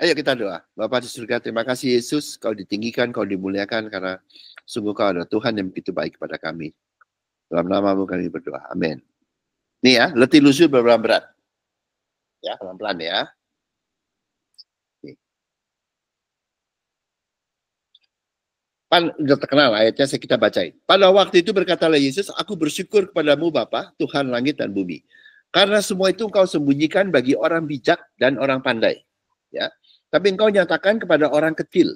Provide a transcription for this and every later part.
Ayo kita doa. Bapa di surga, terima kasih Yesus, kau ditinggikan, kau dimuliakan, karena sungguh kau adalah Tuhan yang begitu baik kepada kami. Dalam namamu kami berdoa. Amin. Nih ya, letih lusuh berat. Ya, pelan-pelan ya. Udah terkenal ayatnya, kita bacain. Pada waktu itu berkatalah Yesus, aku bersyukur kepadamu Bapa, Tuhan langit dan bumi. Karena semua itu engkau sembunyikan bagi orang bijak dan orang pandai. Ya, tapi engkau nyatakan kepada orang kecil.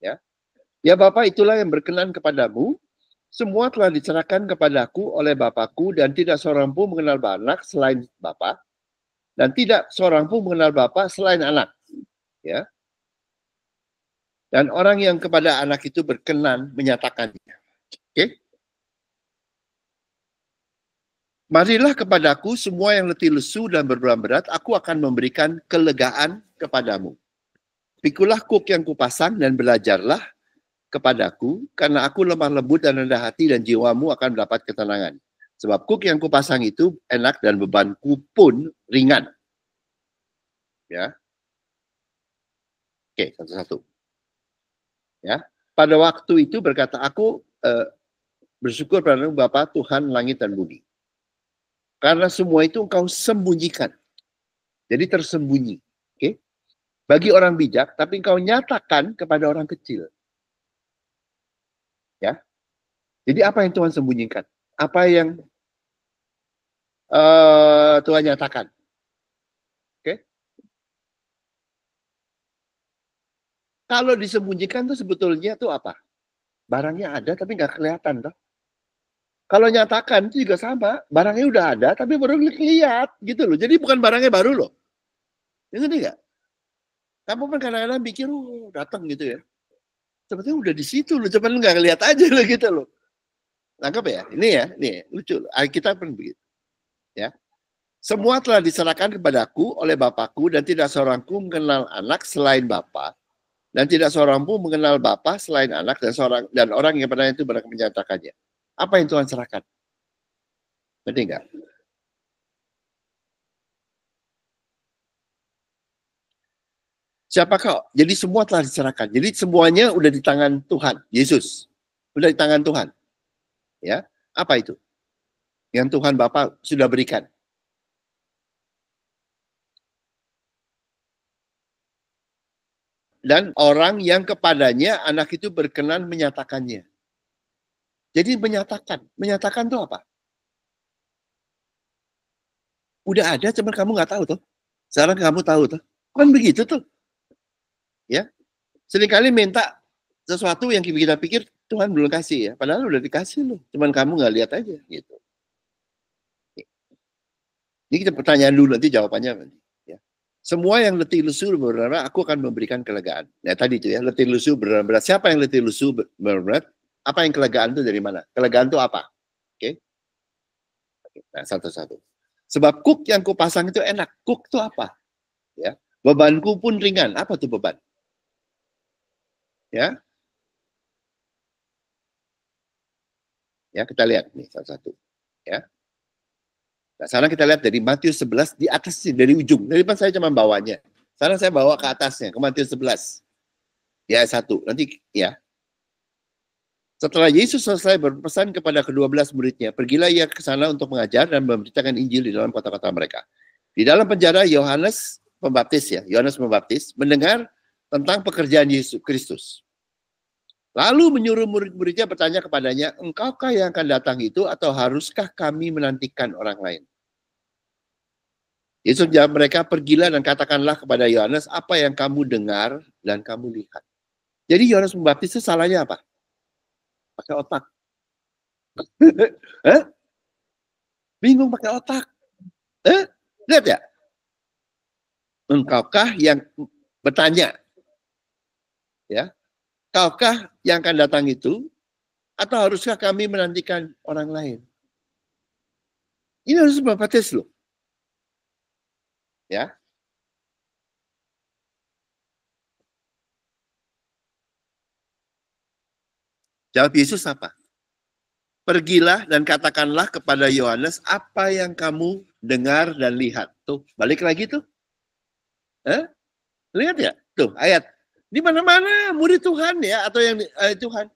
Ya, ya Bapa, itulah yang berkenan kepadamu. Semua telah diserahkan kepadaku oleh Bapakku, dan tidak seorang pun mengenal anak selain Bapa, dan tidak seorang pun mengenal Bapa selain anak. Ya, dan orang yang kepada anak itu berkenan menyatakannya. Oke? Marilah kepadaku semua yang letih lesu dan berbeban berat, aku akan memberikan kelegaan kepadamu. Pikulah kuk yang kupasang dan belajarlah kepadaku, karena aku lemah lembut dan rendah hati, dan jiwamu akan mendapat ketenangan. Sebab kuk yang kupasang itu enak dan bebanku pun ringan. Ya. Oke, satu-satu. Ya. Pada waktu itu berkata, aku bersyukur padamu Bapa Tuhan langit dan bumi. Karena semua itu engkau sembunyikan. Jadi tersembunyi. Oke. Bagi orang bijak, tapi engkau nyatakan kepada orang kecil. Ya. Jadi apa yang Tuhan sembunyikan? Apa yang Tuhan nyatakan? Oke. Kalau disembunyikan tuh sebetulnya tuh apa? Barangnya ada tapi nggak kelihatan toh. Kalau nyatakan itu juga sama, barangnya udah ada tapi baru lihat gitu loh. Jadi bukan barangnya baru loh. Ngerti nggak? Kamu kan kadang-kadang pikir, datang gitu ya. Sebetulnya udah di situ loh, cuman nggak ngeliat aja loh gitu loh. Nangkep ya? Ini ya, nih lucu. Kita pun begitu. Ya. Semua telah diserahkan kepadaku oleh Bapakku, dan tidak seorang pun mengenal anak selain Bapa, dan tidak seorang pun mengenal Bapa selain anak, dan orang yang pernah itu berani menyatakannya. Apa yang Tuhan serahkan? Ngerti nggak? Siapa kau? Jadi semua telah diserahkan. Jadi semuanya udah di tangan Tuhan, Yesus. Udah di tangan Tuhan. Ya, apa itu? Yang Tuhan Bapa sudah berikan. Dan orang yang kepadanya anak itu berkenan menyatakannya. Jadi menyatakan itu apa? Udah ada, cuman kamu nggak tahu tuh. Sekarang kamu tahu tuh. Kan begitu tuh. Ya, seringkali minta sesuatu yang kita pikir Tuhan belum kasih ya. Padahal udah dikasih loh. Cuman kamu nggak lihat aja gitu. Ini kita pertanyaan dulu, nanti jawabannya. Ya. Semua yang letih lesu berat, aku akan memberikan kelegaan. Nah tadi itu ya, letih lesu berat. Siapa yang letih lesu berat? Apa yang kelegaan itu dari mana? Kelegaan itu apa? Oke. Nah satu-satu. Sebab kuk yang kupasang itu enak. Kuk itu apa? Ya. Bebanku pun ringan. Apa tuh beban? Ya. Ya, kita lihat nih satu-satu. Ya. Nah, sekarang kita lihat dari Matius 11 di atas sih, dari ujung. Dari depan saya cuma bawahnya. Sekarang saya bawa ke atasnya, ke Matius 11. Ya, satu. Nanti ya. Setelah Yesus selesai berpesan kepada ke-12 muridnya, pergilah ia ke sana untuk mengajar dan memberitakan Injil di dalam kota-kota mereka. Di dalam penjara Yohanes Pembaptis mendengar tentang pekerjaan Yesus Kristus. Lalu menyuruh murid-muridnya bertanya kepadanya, engkaukah yang akan datang itu atau haruskah kami menantikan orang lain? Yesus jawab mereka, pergilah dan katakanlah kepada Yohanes apa yang kamu dengar dan kamu lihat. Jadi Yohanes Pembaptis itu salahnya apa? Pakai otak. Hah? Bingung pakai otak. Lihat ya? Engkaukah yang bertanya? Ya, kaukah yang akan datang itu? Atau haruskah kami menantikan orang lain? Ini harus Pembaptis loh. Ya. Jawab Yesus apa? Pergilah dan katakanlah kepada Yohanes apa yang kamu dengar dan lihat. Tuh, balik lagi tuh. Lihat ya, tuh ayat. Di mana-mana murid Tuhan ya, atau yang Tuhan.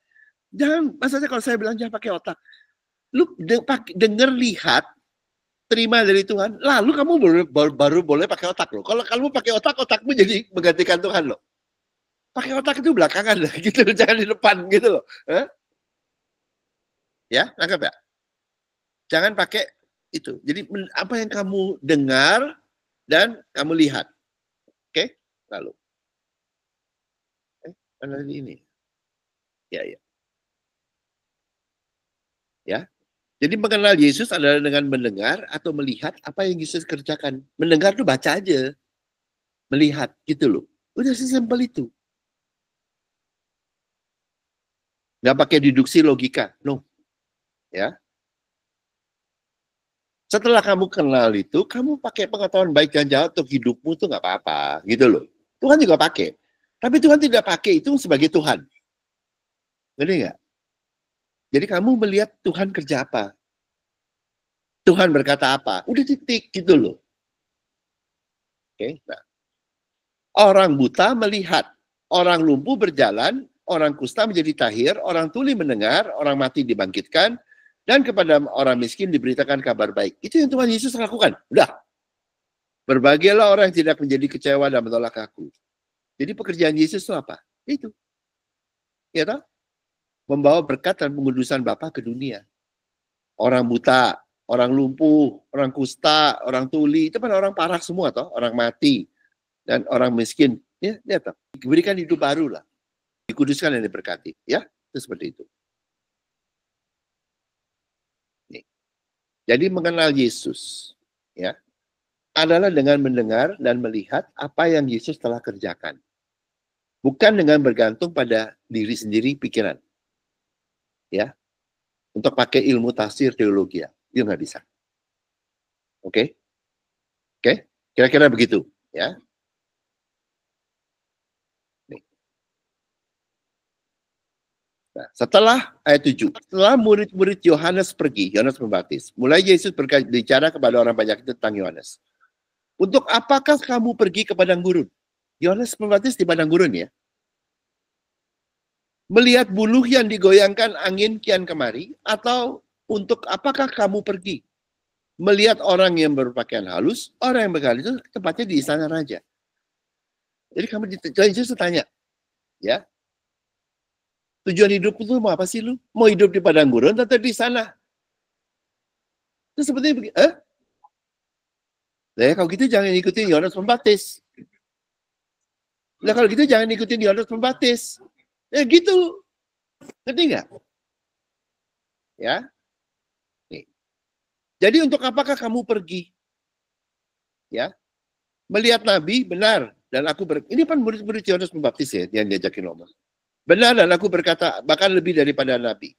Jangan, maksudnya kalau saya bilang jangan pakai otak. Lu denger, lihat, terima dari Tuhan, lalu kamu baru boleh pakai otak loh. Kalau kamu pakai otak, otakmu jadi menggantikan Tuhan loh. Pakai otak itu belakangan lah, gitu loh, jangan di depan gitu loh. Ya, nangkep ya? Jangan pakai itu. Jadi apa yang kamu dengar dan kamu lihat. Oke? Lalu. Mana ini? Ya, ya. Ya. Jadi mengenal Yesus adalah dengan mendengar atau melihat apa yang Yesus kerjakan. Mendengar tuh baca aja. Melihat gitu loh. Udah sesimpel itu. Nggak pakai deduksi logika. No. Ya. Setelah kamu kenal itu, kamu pakai pengetahuan baik dan jahat untuk hidupmu tuh nggak apa-apa. Gitu loh. Tuhan juga pakai. Tapi Tuhan tidak pakai itu sebagai Tuhan. Ngerti nggak? Jadi kamu melihat Tuhan kerja apa. Tuhan berkata apa. Udah titik gitu loh. Oke. Nah. Orang buta melihat. Orang lumpuh berjalan. Orang kusta menjadi tahir. Orang tuli mendengar. Orang mati dibangkitkan. Dan kepada orang miskin diberitakan kabar baik. Itu yang Tuhan Yesus lakukan. Udah. Berbahagialah orang yang tidak menjadi kecewa dan menolak aku. Jadi pekerjaan Yesus itu apa? Itu. Ya toh? Membawa berkat dan pengudusan Bapa ke dunia. Orang buta, orang lumpuh, orang kusta, orang tuli, itu kan orang parah semua toh, orang mati dan orang miskin. Ya, lihat toh. Diberikan hidup baru lah. Dikuduskan dan diberkati. Ya, itu seperti itu. Nih. Jadi mengenal Yesus, ya, adalah dengan mendengar dan melihat apa yang Yesus telah kerjakan. Bukan dengan bergantung pada diri sendiri pikiran. Ya, untuk pakai ilmu tafsir teologi ya, itu nggak bisa. Oke? Oke? Kira-kira begitu, ya. Nih. Nah, setelah ayat 7, setelah murid-murid Yohanes pergi, Yohanes Pembaptis, mulai Yesus berbicara kepada orang banyak itu tentang Yohanes. Untuk apakah kamu pergi ke padang gurun? Yohanes Pembaptis di padang gurun ya. Melihat buluh yang digoyangkan angin kian kemari, atau untuk apakah kamu pergi? Melihat orang yang berpakaian halus, orang yang berkali itu tempatnya di istana raja. Jadi kamu Yesus tanya, ya, tujuan hidup itu mau apa sih lu? Mau hidup di padang gurun atau di sana? Itu sepertinya begini, Nah, kalau gitu jangan ikutin Yohanes Pembaptis. Nah, kalau gitu jangan ikutin Yohanes Pembaptis. Ya gitu. Ngerti nggak? Ya. Nih. Jadi untuk apakah kamu pergi? Ya. Melihat Nabi, benar. Dan aku ini kan murid-murid Yohanes Pembaptis ya, yang diajakin ngomong. Benar, dan aku berkata, bahkan lebih daripada Nabi.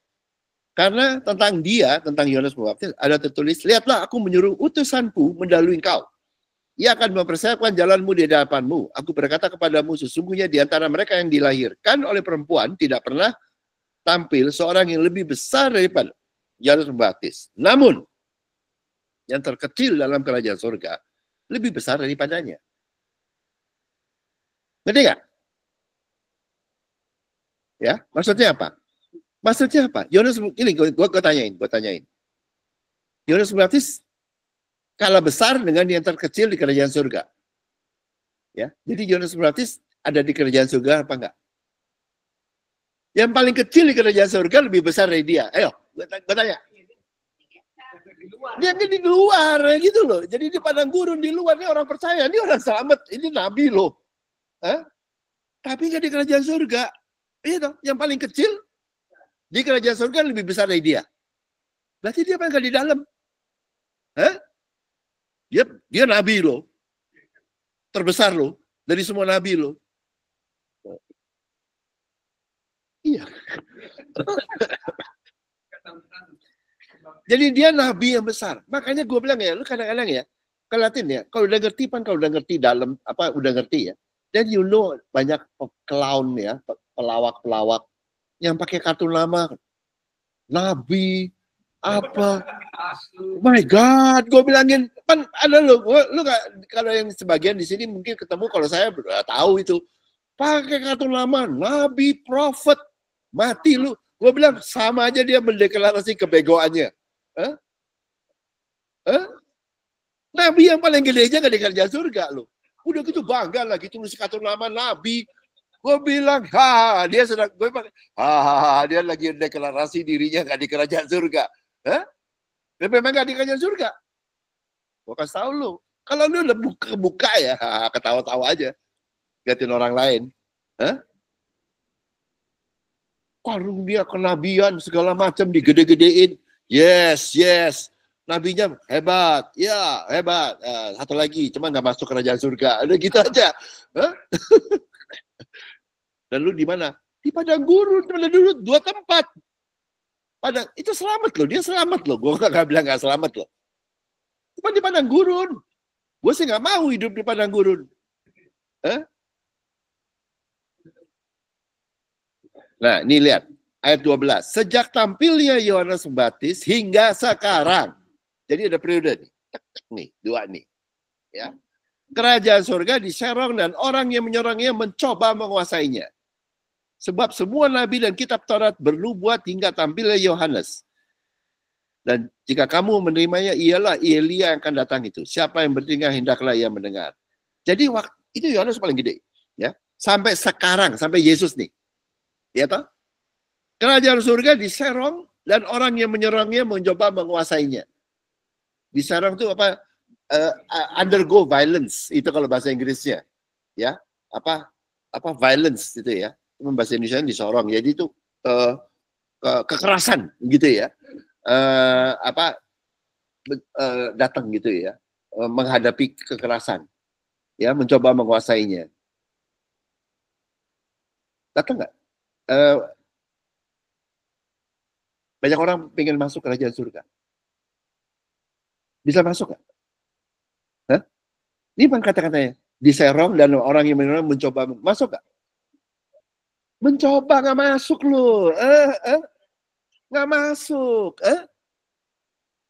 Karena tentang dia, tentang Yohanes Pembaptis, ada tertulis, lihatlah aku menyuruh utusanku mendahului engkau. Ia akan mempersiapkan jalanmu di hadapanmu. Aku berkata kepadamu, sesungguhnya di antara mereka yang dilahirkan oleh perempuan tidak pernah tampil seorang yang lebih besar daripada Yohanes Pembaptis. Namun, yang terkecil dalam kerajaan surga lebih besar daripadanya. Ngerti nggak? Ya, maksudnya apa? Maksudnya apa? Yohanes, ini gue tanyain. Yohanes Pembaptis kalah besar dengan yang terkecil di kerajaan surga. Ya, jadi Yohanes Pembaptis ada di kerajaan surga apa enggak? Yang paling kecil di kerajaan surga lebih besar dari dia. Ayo, gue tanya. Dia di luar gitu loh. Jadi di padang gurun di luar ini orang percaya, ini orang selamat, ini nabi loh. Hah? Tapi nggak di kerajaan surga. Iya dong, yang paling kecil di kerajaan surga lebih besar dari dia. Berarti dia apa di dalam? Hah? Dia nabi loh. Terbesar loh dari semua nabi loh. Iya. Jadi dia nabi yang besar. Makanya gue bilang ya, lu kadang-kadang ya, kelatin ya, kalau udah ngerti pan, kalau udah ngerti dalam apa udah ngerti ya, dan you know banyak clown ya, pelawak-pelawak yang pakai kartun lama, nabi, Apa? My God, gue bilangin kan ada lo gak, kalau yang sebagian di sini mungkin ketemu, kalau saya tahu itu pakai kartu lama, nabi, prophet, mati lu. Gue bilang sama aja dia mendeklarasi kebegoannya. Hah? Hah? Nabi yang paling gede aja gak dikerja surga lo. Udah gitu bangga lagi tulis kartu lama nabi. Gue bilang, dia sedang, gue bilang, dia lagi deklarasi dirinya gak di kerajaan surga. Hah? Dia memang gak di kerajaan surga. Gue kasih tahu lu. Kalau lu udah buka ya, ketawa-tawa aja. Liatin orang lain. Hah? Karunia kenabian segala macam digede-gedein. Yes, yes. Nabinya hebat. Ya, hebat. Satu lagi, cuma nggak masuk kerajaan surga. Ada gitu aja. Hah? Dan lu di mana? Di padang gurun. Dulu 2 tempat. Padang itu selamat loh. Dia selamat loh. Gue nggak bilang nggak selamat loh. Cuma di padang gurun. Gue sih nggak mau hidup di padang gurun. Hah? Nah, ini lihat ayat 12. Sejak tampilnya Yohanes Pembaptis hingga sekarang. Jadi ada periode nih. Nih, 2 nih. Ya. Kerajaan surga diserong dan orang yang menyerangnya mencoba menguasainya. Sebab semua nabi dan kitab Taurat bernubuat hingga tampilnya Yohanes. Dan jika kamu menerimanya, ialah Elia yang akan datang itu. Siapa yang bertingkah hendaklah ia mendengar. Jadi waktu itu Yohanes paling gede, ya. Sampai sekarang, sampai Yesus nih. Ya toh? Kerajaan surga diserong dan orang yang menyerangnya mencoba menguasainya. Diserang itu apa? Undergo violence, itu kalau bahasa Inggrisnya. Ya, apa violence itu ya. Bahasa Indonesia disorong. Jadi itu kekerasan gitu ya. Datang gitu ya. Menghadapi kekerasan. Ya, mencoba menguasainya. Datang nggak? Banyak orang pengen masuk kerajaan surga. Bisa masuk nggak? Hah? Ini bukan kata-katanya. Diserong dan orang yang mencoba masuk nggak? Mencoba nggak masuk loh. Nggak masuk.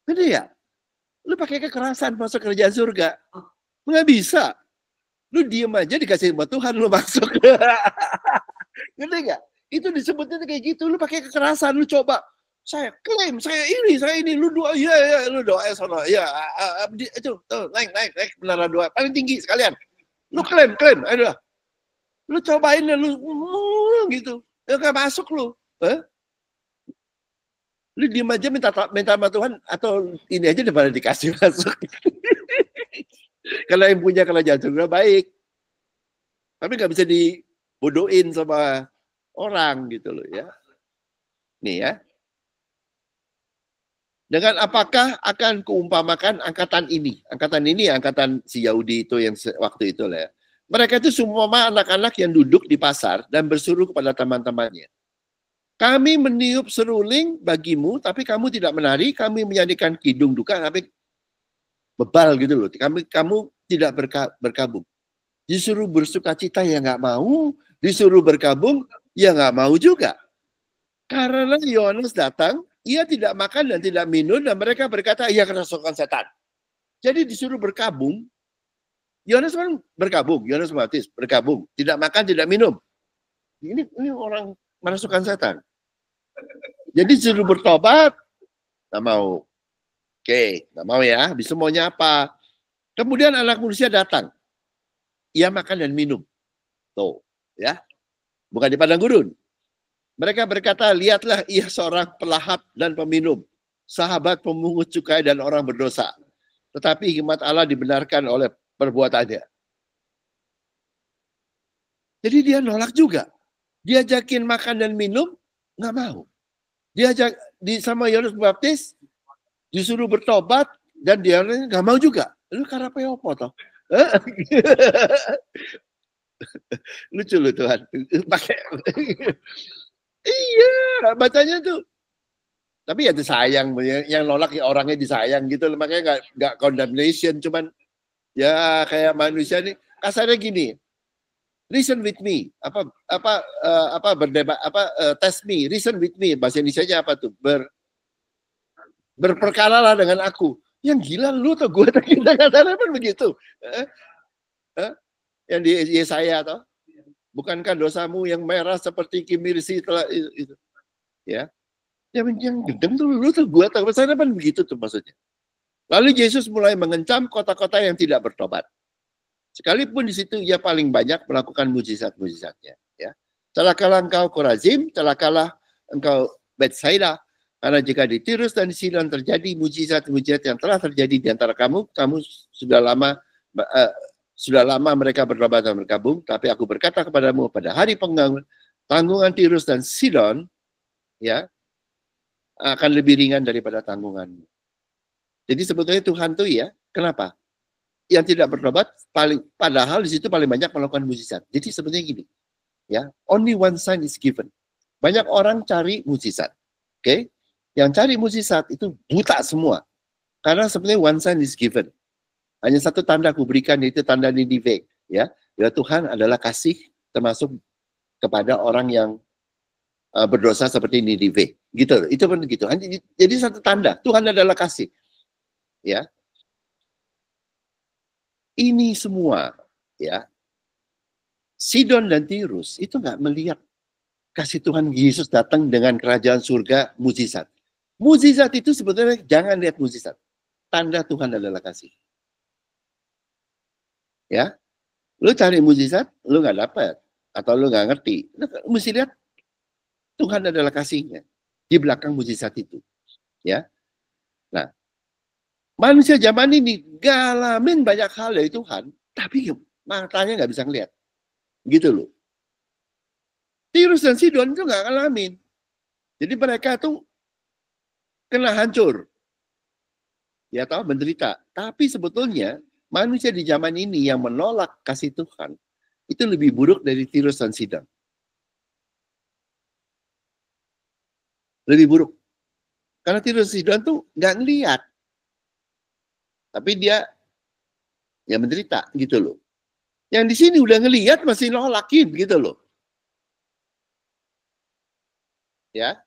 Gede ya? Lu pakai kekerasan masuk kerajaan surga. Nggak bisa. Lu diem aja dikasih sama Tuhan lu masuk. Gede nggak? Itu disebutnya kayak gitu. Lu pakai kekerasan, lu coba. Saya klaim, saya ini, lu doa, ya, lu doa sana, ya, itu, naik menara doa paling tinggi sekalian. Lu klaim, aduh, lu cobain deh, lu gitu, ya nggak masuk lu, lu diem aja minta sama Tuhan atau ini aja daripada dikasih masuk. Kalau yang punya kerajaan surga baik, tapi nggak bisa dibodohin sama orang gitu loh ya. Nih ya. Dengan apakah akan keumpamakan angkatan ini? Angkatan ini angkatan si Yahudi itu yang waktu itu lah ya. Mereka itu semua anak-anak yang duduk di pasar dan berseru kepada teman-temannya. Kami meniup seruling bagimu, tapi kamu tidak menari. Kami menyanyikan kidung duka, tapi bebal gitu loh. Kamu tidak berkabung. Disuruh bersuka cita ya nggak mau. Disuruh berkabung ya nggak mau juga. Karena Yohanes datang, ia tidak makan dan tidak minum, dan mereka berkata, ia kerasukan setan. Jadi disuruh berkabung. Yohanes kan berkabung, Yohanes Pembaptis berkabung, tidak makan, tidak minum. Ini orang merasukan setan. Jadi disuruh bertobat, nggak mau. Oke, nggak mau ya. Bisa maunya apa? Kemudian anak manusia datang. Ia makan dan minum. Tuh, ya. Bukan di padang gurun. Mereka berkata, lihatlah ia seorang pelahap dan peminum, sahabat pemungut cukai dan orang berdosa. Tetapi hikmat Allah dibenarkan oleh perbuatannya. Jadi dia nolak juga. Diajakin makan dan minum, nggak mau. Diajak sama Yohanes Pembaptis, disuruh bertobat, dan dia nggak mau juga. Lu karape apa toh? Lucu lu Tuhan. Pakai iya, bacanya tuh. Tapi ya disayang, yang nolak ya orangnya disayang gitu, makanya nggak condemnation, cuman ya kayak manusia nih kasarnya gini, reason with me, berdebat, test me, reason with me, bahasa Indonesia apa tuh, berperkaralah dengan aku. Yang gila lu atau gue, kita katakan kan begitu. Yang di Yesaya toh, bukankah dosamu yang merah seperti kimirsi telah itu, ya. Yang gendeng tuh lu tuh gue, atau saya kan begitu tuh maksudnya. Lalu Yesus mulai mengencam kota-kota yang tidak bertobat. Sekalipun di situ ia paling banyak melakukan mujizat-mujizatnya, ya. Celakalah engkau Korazim, celakalah engkau Betsaida, karena jika di Tirus dan di Sidon terjadi mujizat-mujizat yang telah terjadi di antara kamu, kamu sudah lama mereka bertobat dan bergabung, tapi aku berkata kepadamu pada hari tanggungan Tirus dan Sidon, ya, akan lebih ringan daripada tanggunganmu. Jadi sebetulnya Tuhan tuh ya, kenapa? Yang tidak bertobat padahal di situ paling banyak melakukan mujizat. Jadi sebetulnya gini, ya, only one sign is given. Banyak orang cari mujizat, oke? Okay? Yang cari mujizat itu buta semua, karena sebenarnya one sign is given. Hanya satu tanda aku berikan, yaitu tanda Ninive, ya. Ya Tuhan adalah kasih, termasuk kepada orang yang berdosa seperti Ninive, gitu. Itu pun gitu. Jadi satu tanda Tuhan adalah kasih, ya. Ini semua, ya. Sidon dan Tirus itu nggak melihat kasih Tuhan Yesus datang dengan kerajaan surga mujizat. Mujizat itu sebetulnya jangan lihat mujizat. Tanda Tuhan adalah kasih. Ya, lu cari mujizat, lu nggak dapat atau lu nggak ngerti. Lu mesti lihat Tuhan adalah kasihnya di belakang mujizat itu. Ya, nah manusia zaman ini ngalamin banyak hal dari Tuhan, tapi matanya nggak bisa ngeliat. Gitu loh. Tirus dan Sidon itu nggak ngalamin. Jadi mereka tuh kena hancur. Ya tahu menderita. Tapi sebetulnya manusia di zaman ini yang menolak kasih Tuhan itu lebih buruk dari Tirus dan Sidon. Lebih buruk. Karena Tirus dan Sidon tuh nggak ngeliat. Tapi dia ya menderita gitu loh. Yang di sini udah ngelihat masih nolakin gitu loh. Ya.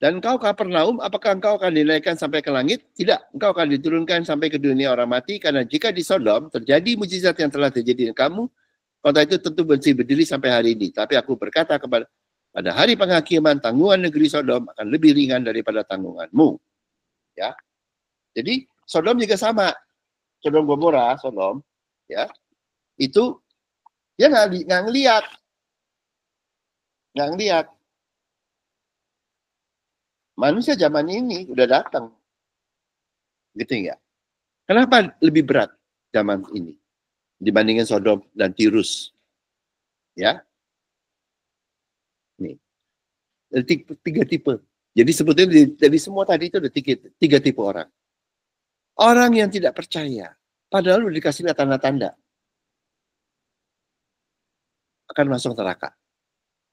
Dan engkau Kapernaum, apakah engkau akan dinaikkan sampai ke langit? Tidak, engkau akan diturunkan sampai ke dunia orang mati, karena jika di Sodom terjadi mujizat yang telah terjadi dengan kamu, kota itu tentu masih berdiri sampai hari ini. Tapi aku berkata pada hari penghakiman, tanggungan negeri Sodom akan lebih ringan daripada tanggunganmu. Ya. Jadi Sodom juga sama. Sodom Gomora, Sodom, ya, itu dia nggak ngelihat, manusia zaman ini udah datang, gitu ya. Kenapa lebih berat zaman ini dibandingin Sodom dan Tirus? Ya, nih, tiga tipe. Jadi sebetulnya dari semua tadi itu ada tiga tipe orang. Orang yang tidak percaya, padahal udah dikasih lihat tanda-tanda, akan masuk neraka.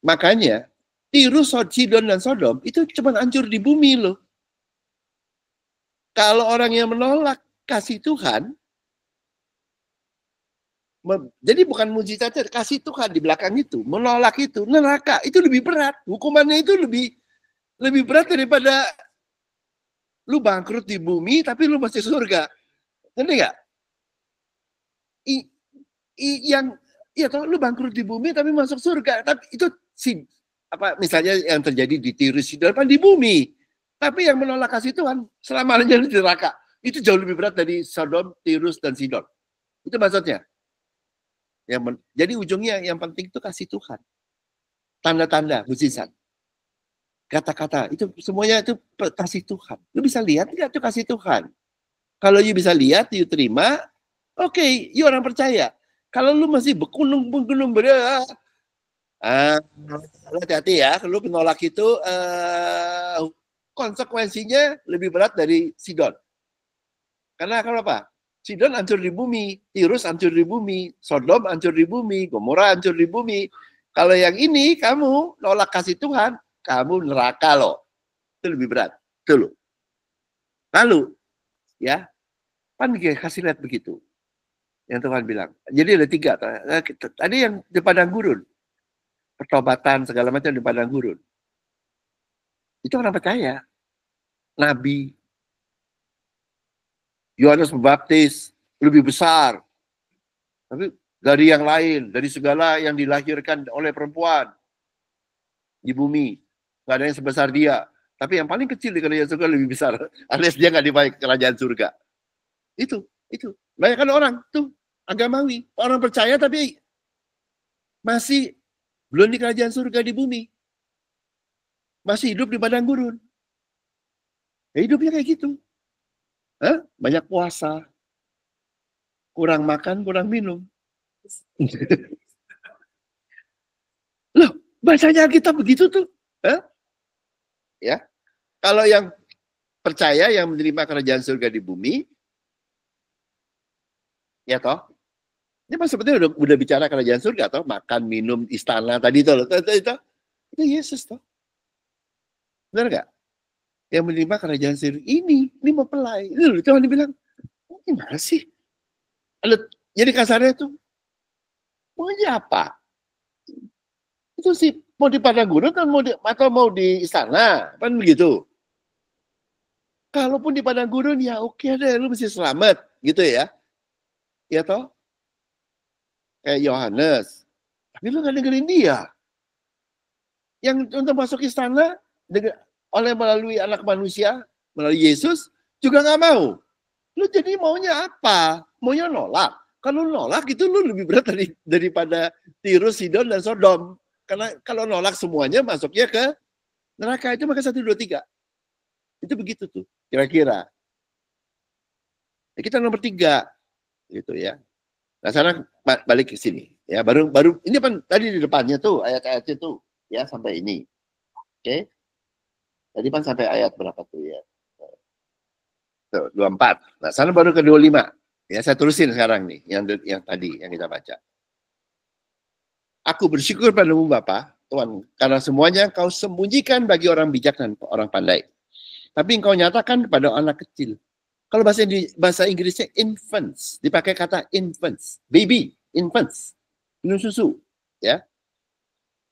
Makanya Tirus, Sidon, dan Sodom itu cuma hancur di bumi loh. Kalau orang yang menolak kasih Tuhan, jadi bukan mujizat, kasih Tuhan di belakang itu, menolak itu, neraka itu lebih berat. Hukumannya itu lebih berat daripada lu bangkrut di bumi tapi lu masih surga. Ngerti nggak? Yang ya toh lu bangkrut di bumi tapi masuk surga, tapi itu misalnya yang terjadi di Tirus di bumi. Tapi yang menolak kasih Tuhan selamanya di neraka. Itu jauh lebih berat dari Sodom, Tirus, dan Sidon. Itu maksudnya. Jadi ujungnya yang penting itu kasih Tuhan. Tanda-tanda, mujizat. Kata-kata, itu semuanya itu kasih Tuhan. Lu bisa lihat nggak itu kasih Tuhan? Kalau you bisa lihat, you terima, oke, you orang percaya. Kalau lu masih bekunung hati-hati ya, lu menolak itu konsekuensinya lebih berat dari Sidon. Karena kenapa? Sidon hancur di bumi, Tirus hancur di bumi, Sodom hancur di bumi, Gomora hancur di bumi. Kalau yang ini kamu nolak kasih Tuhan, kamu neraka loh. Itu lebih berat. Itu loh. Lalu, ya, kan kasih lihat begitu. Yang Tuhan bilang. Jadi ada tiga. Tadi yang di padang gurun. Pertobatan segala macam di padang gurun. Itu orang percaya. nabi. Yohanes Pembaptis lebih besar. Tapi dari yang lain, dari segala yang dilahirkan oleh perempuan di bumi, nggak ada yang sebesar dia. Tapi yang paling kecil di kerajaan surga lebih besar, alias dia nggak dibaik kerajaan surga. Itu. Banyak kan orang tuh agamawi, orang percaya tapi masih belum di kerajaan surga di bumi, masih hidup di padang gurun. Ya, hidupnya kayak gitu. Banyak puasa, kurang makan, kurang minum. Loh, bacanya kita begitu tuh. Ya, kalau yang percaya, yang menerima kerajaan surga di bumi, ya toh, ini mas sebetulnya udah bicara kerajaan surga toh, makan, minum, istana tadi toh, itu Yesus toh, benar nggak? Yang menerima kerajaan surga ini mempelai. Itu loh, Tuhan dibilang, gimana sih? Jadi kasarnya tuh, maunya apa? Itu sih mau di padang gurun atau mau di istana, kan begitu. Kalaupun di padang gurun ya oke deh, lu mesti selamat gitu ya. Ya toh? Kayak Yohanes. Tapi lu gak dengerin dia. Yang untuk masuk istana melalui anak manusia, melalui Yesus juga gak mau. Lu jadi maunya apa? Maunya nolak. Kalau nolak itu lu lebih berat daripada Tirus, Sidon, dan Sodom. Karena kalau nolak semuanya masuknya ke neraka. Itu maka 1, 2, 3. Itu begitu tuh kira-kira. Kita nomor 3 gitu ya. Nah, sekarang balik ke sini ya. Baru ini kan tadi di depannya tuh ayat-ayatnya tuh ya sampai ini. Oke. Tadi kan sampai ayat berapa tuh ya? 24. Nah, sekarang baru ke 25. Ya, saya terusin sekarang nih yang tadi yang kita baca. Aku bersyukur padamu Bapa, Tuhan, karena semuanya kau sembunyikan bagi orang bijak dan orang pandai. Tapi engkau nyatakan kepada anak kecil. Kalau bahasa Inggrisnya infants, dipakai kata infants, baby, infants, minum susu, ya.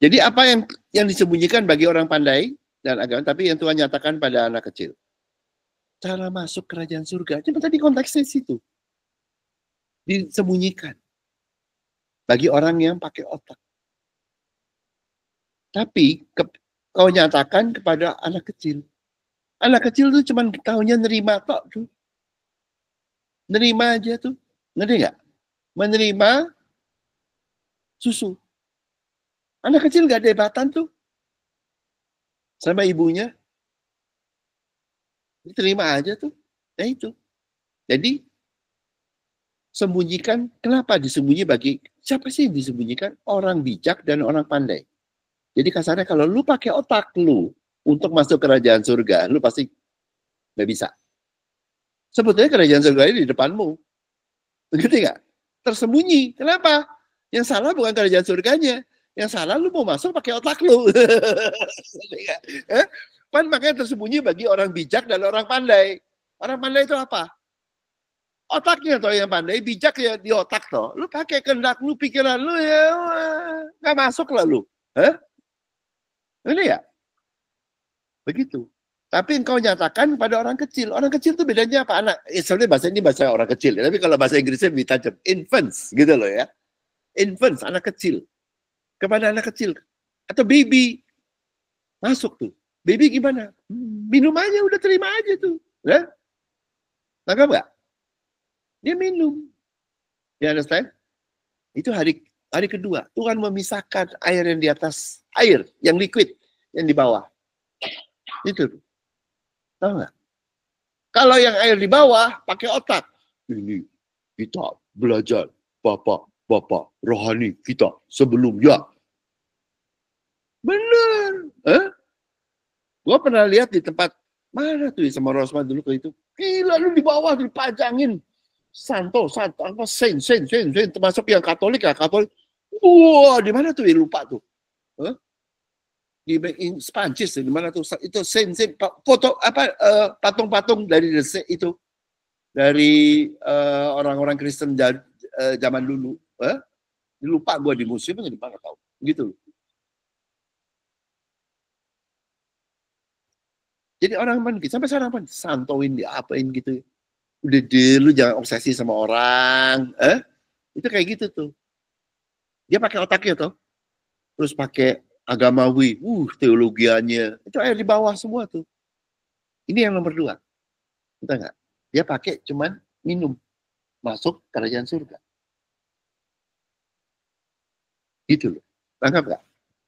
Jadi apa yang disembunyikan bagi orang pandai dan agama, tapi yang Tuhan nyatakan pada anak kecil. Cara masuk kerajaan surga, cuma tadi konteksnya situ. Disembunyikan bagi orang yang pakai otak. Tapi kau nyatakan kepada anak kecil. Anak kecil tuh cuma tahunya nerima tok tuh. Nerima aja tuh. Ngerti nggak? Menerima susu. Anak kecil nggak debatan tuh sama ibunya. Terima aja tuh. Nah itu. Jadi sembunyikan. Kenapa disembunyi bagi siapa sih yang disembunyikan? Orang bijak dan orang pandai. Jadi kasarnya kalau lu pakai otak lu untuk masuk kerajaan surga, lu pasti nggak bisa. Sebetulnya kerajaan surga ini di depanmu. Ngerti nggak? Tersembunyi. Kenapa? Yang salah bukan kerajaan surganya. Yang salah lu mau masuk pakai otak lu. Kan makanya tersembunyi bagi orang bijak dan orang pandai. Orang pandai itu apa? Otaknya toh yang pandai, bijak ya di otak toh. Lu pakai kehendak lu, pikiran lu ya nggak masuk lah lu. Ini ya? Begitu. Tapi engkau nyatakan pada orang kecil. Orang kecil itu bedanya apa? Anak. Sebenarnya bahasa ini bahasa orang kecil. Tapi kalau bahasa Inggrisnya lebih tajam. Infants gitu loh ya. Infants, anak kecil. Kepada anak kecil. Atau baby. Masuk tuh. Baby gimana? Minum aja, udah terima aja tuh. Ya? Tangkap nggak? Dia minum. You understand? Itu hari kedua. Tuhan memisahkan air yang di atas. Air yang liquid. Yang di bawah. Itu. Tahu nggak? Kalau yang air di bawah, pakai otak. Ini kita belajar bapak rohani kita sebelumnya. Bener. Gue pernah lihat di tempat, mana tuh sama Rosman dulu ke itu. Gila lu di bawah dipajangin. Santo, apa, saint, termasuk yang Katolik ya, Katolik. Wah, di mana tuh? Lupa tuh. Di Sprancis di mana tuh itu foto apa patung-patung dari itu dari orang-orang Kristen zaman dulu. Lupa gue di museum di mana tahu gitu. Jadi orang pun gitu, sampai sekarang pun santoin, diapain gitu. Udah deh, lu jangan obsesi sama orang. Itu kayak gitu tuh. Dia pakai otaknya tuh. Terus pakai agamawi, teologianya. Itu air di bawah semua tuh. Ini yang nomor 2. Kita nggak? Dia pakai cuman minum. Masuk kerajaan surga. Gitu loh. Tangkap nggak?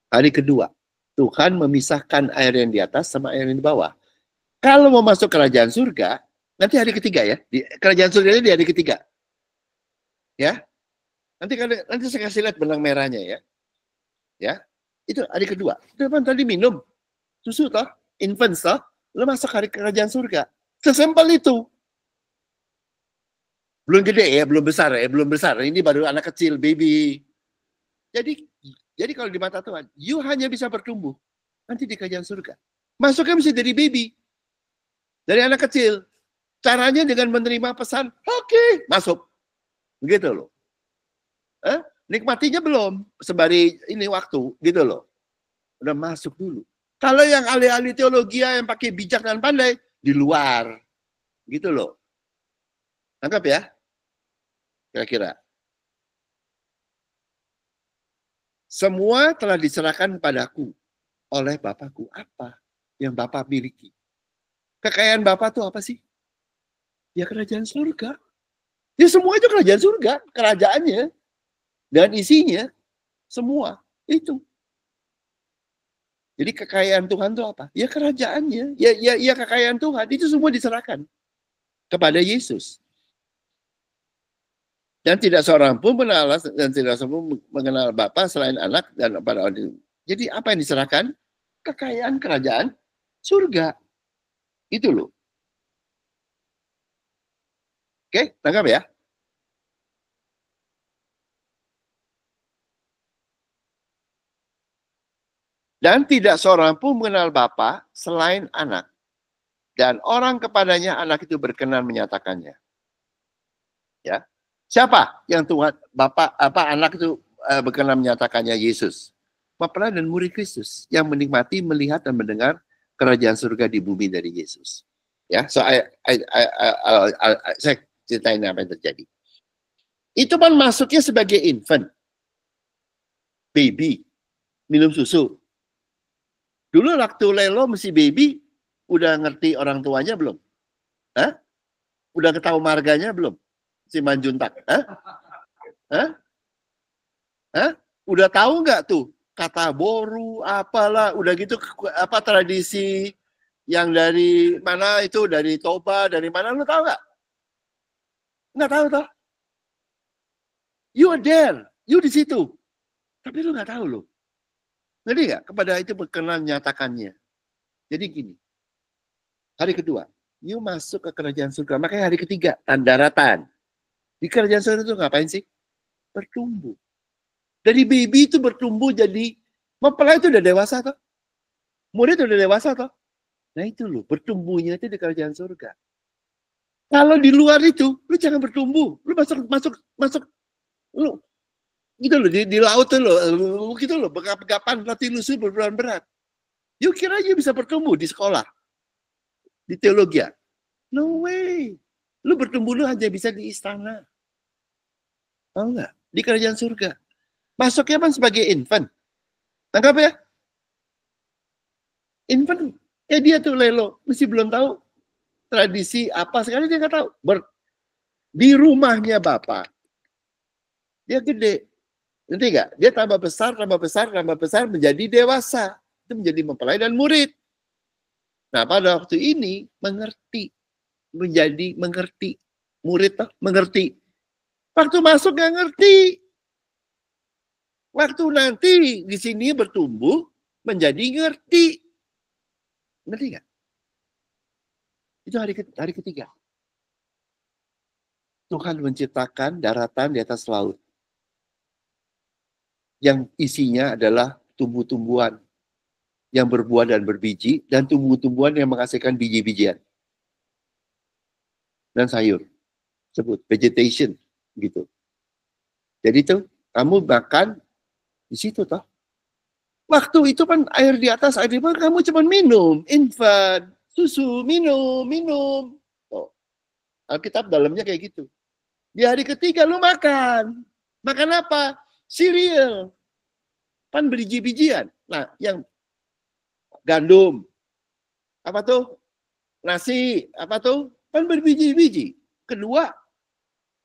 Hari kedua. Tuhan memisahkan air yang di atas sama air yang di bawah. Kalau mau masuk kerajaan surga, nanti hari ketiga ya. Di kerajaan surga ini di hari ketiga. Ya. Nanti saya kasih lihat benang merahnya ya. Ya. Itu hari kedua. Itu kan tadi minum. Susu toh. Infant toh. Lo masuk hari kerajaan surga. Sesimpel itu. Belum gede ya, belum besar ya, belum besar. Ini baru anak kecil, baby. Jadi kalau di mata Tuhan, you hanya bisa bertumbuh nanti di kerajaan surga. Masuknya mesti dari baby, dari anak kecil. Caranya dengan menerima pesan, oke, masuk. Gitu loh. Nikmatinya belum, sembari ini waktu, gitu loh. Udah masuk dulu. Kalau yang ahli-ahli teologi yang pakai bijak dan pandai, di luar. Gitu loh. Tangkap ya? Kira-kira. Semua telah diserahkan padaku oleh Bapakku. Apa yang Bapak miliki? Kekayaan Bapak itu apa sih? Ya kerajaan surga. Ya semua itu kerajaan surga. Kerajaannya. Dan isinya. Semua. Itu. Jadi kekayaan Tuhan itu apa? Ya kerajaannya. Ya kekayaan Tuhan. Itu semua diserahkan kepada Yesus. Dan tidak seorang pun mengenal Bapa selain anak dan pada orang. Jadi apa yang diserahkan? Kekayaan kerajaan surga. Itu loh. Oke, tangkap ya. Dan tidak seorang pun mengenal Bapa selain anak. Dan orang kepadanya anak itu berkenan menyatakannya. Ya. Siapa yang Tuhan Bapa anak itu berkenan menyatakannya? Yesus. Mempelai dan murid Kristus yang menikmati, melihat dan mendengar kerajaan surga di bumi dari Yesus. Ya, saya ceritain apa yang terjadi. Itu kan masuknya sebagai infant, baby, minum susu. Dulu waktu Lelo masih baby, udah ngerti orang tuanya belum? Hah? Udah ketahui marganya belum? Si Manjuntak. Hah? Hah? Hah? Udah tahu nggak tuh kata boru apalah, udah gitu apa tradisi yang dari mana itu, dari Toba, dari mana, lu tahu nggak? Nggak tahu toh? You are there, you di situ, tapi lu nggak tahu lo. Ngerti nggak? Kepada itu berkenan nyatakannya. Jadi gini, hari kedua, you masuk ke kerajaan surga. Makanya hari ketiga, daratan. Di kerajaan surga itu ngapain sih? Bertumbuh. Dari baby itu bertumbuh jadi, mempelai itu udah dewasa toh. Murid udah dewasa toh. Nah itu loh, bertumbuhnya itu di kerajaan surga. Kalau di luar itu, lu jangan bertumbuh. Lu masuk, lu gitu loh, di laut tuh loh, gitu loh, begap-begapan, latih lusuh berberan berat. Yuk kira aja bisa bertumbuh di sekolah, di teologi. No way. Lu bertumbuh lu hanya bisa di istana. Tahu nggak? Di kerajaan surga. Masuknya kan sebagai infant. Tangkap ya? Infant, dia tuh Lelo, mesti belum tahu tradisi apa, sekali dia nggak tahu. Di rumahnya Bapak, dia gede. Nanti nggak? Dia tambah besar menjadi dewasa. Itu menjadi mempelai dan murid. Nah pada waktu ini mengerti. Menjadi mengerti. Murid toh mengerti. Waktu masuk nggak ngerti. Waktu nanti di sini bertumbuh menjadi ngerti. Ngerti nggak? Itu hari ketiga. Tuhan menciptakan daratan di atas laut. Yang isinya adalah tumbuh-tumbuhan yang berbuah dan berbiji, dan tumbuh-tumbuhan yang menghasilkan biji-bijian dan sayur. Sebut vegetation gitu. Jadi tuh kamu makan di situ toh. Waktu itu kan air di atas, air di bawah, kamu cuma minum, infant. susu, minum. Oh, Alkitab dalamnya kayak gitu. Di hari ketiga lu makan. Makan apa? Cereal. Kan biji-bijian. Nah, yang gandum. Apa tuh? Nasi. Apa tuh? Kan berbiji-biji. Kedua,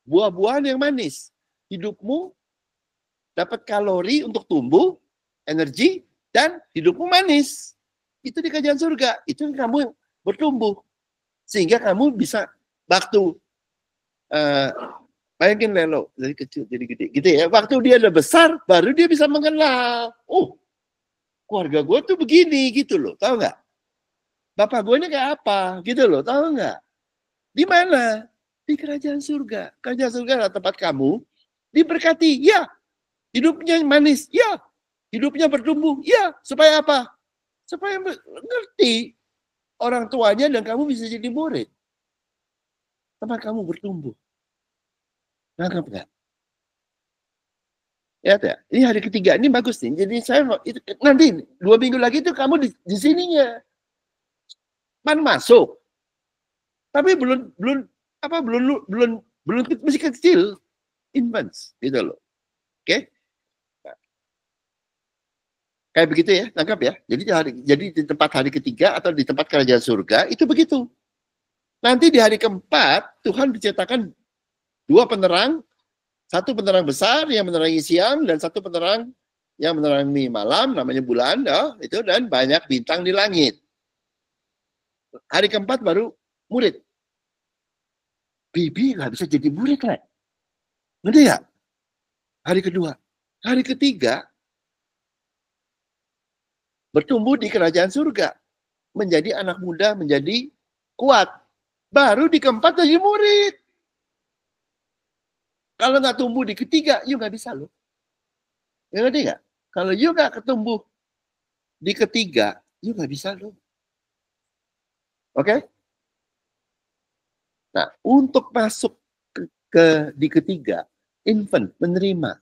buah-buahan yang manis. Hidupmu dapat kalori untuk tumbuh, energi, dan hidupmu manis. Itu di kerajaan surga. Itu kamu bertumbuh. Sehingga kamu bisa waktu bayangin Lelo dari kecil jadi gede gitu ya. Waktu dia udah besar, baru dia bisa mengenal. Oh, keluarga gue tuh begini gitu loh. Tahu nggak? Bapak gue ini kayak apa gitu loh. Tahu nggak? Di mana? Di kerajaan surga. Kerajaan surga adalah tempat kamu diberkati. Ya, hidupnya manis. Ya, hidupnya bertumbuh. Ya, supaya apa? Supaya ngerti orang tuanya dan kamu bisa jadi murid. Tempat kamu bertumbuh. Nangkep nggak? Ya, ini hari ketiga ini bagus nih. Jadi saya itu, nanti 2 minggu lagi itu kamu di sininya. Man masuk. Tapi belum masih kecil, infants gitu loh. Oke? Nah, kayak begitu ya, tangkap ya. Jadi di tempat hari ketiga atau di tempat kerajaan surga itu begitu. Nanti di hari keempat Tuhan diciptakan 2 penerang, 1 penerang besar yang menerangi siang dan 1 penerang yang menerangi malam, namanya bulan, itu, dan banyak bintang di langit. Hari keempat baru murid. Bibi nggak bisa jadi murid lah. Ngerti ya? Hari kedua. Hari ketiga bertumbuh di kerajaan surga. Menjadi anak muda, menjadi kuat. Baru di keempat jadi murid. Kalau nggak tumbuh di ketiga, you nggak bisa loh. Ya, ngerti nggak? Kalau you nggak ketumbuh di ketiga, you nggak bisa loh. Oke? Nah, untuk masuk di ketiga, infant menerima,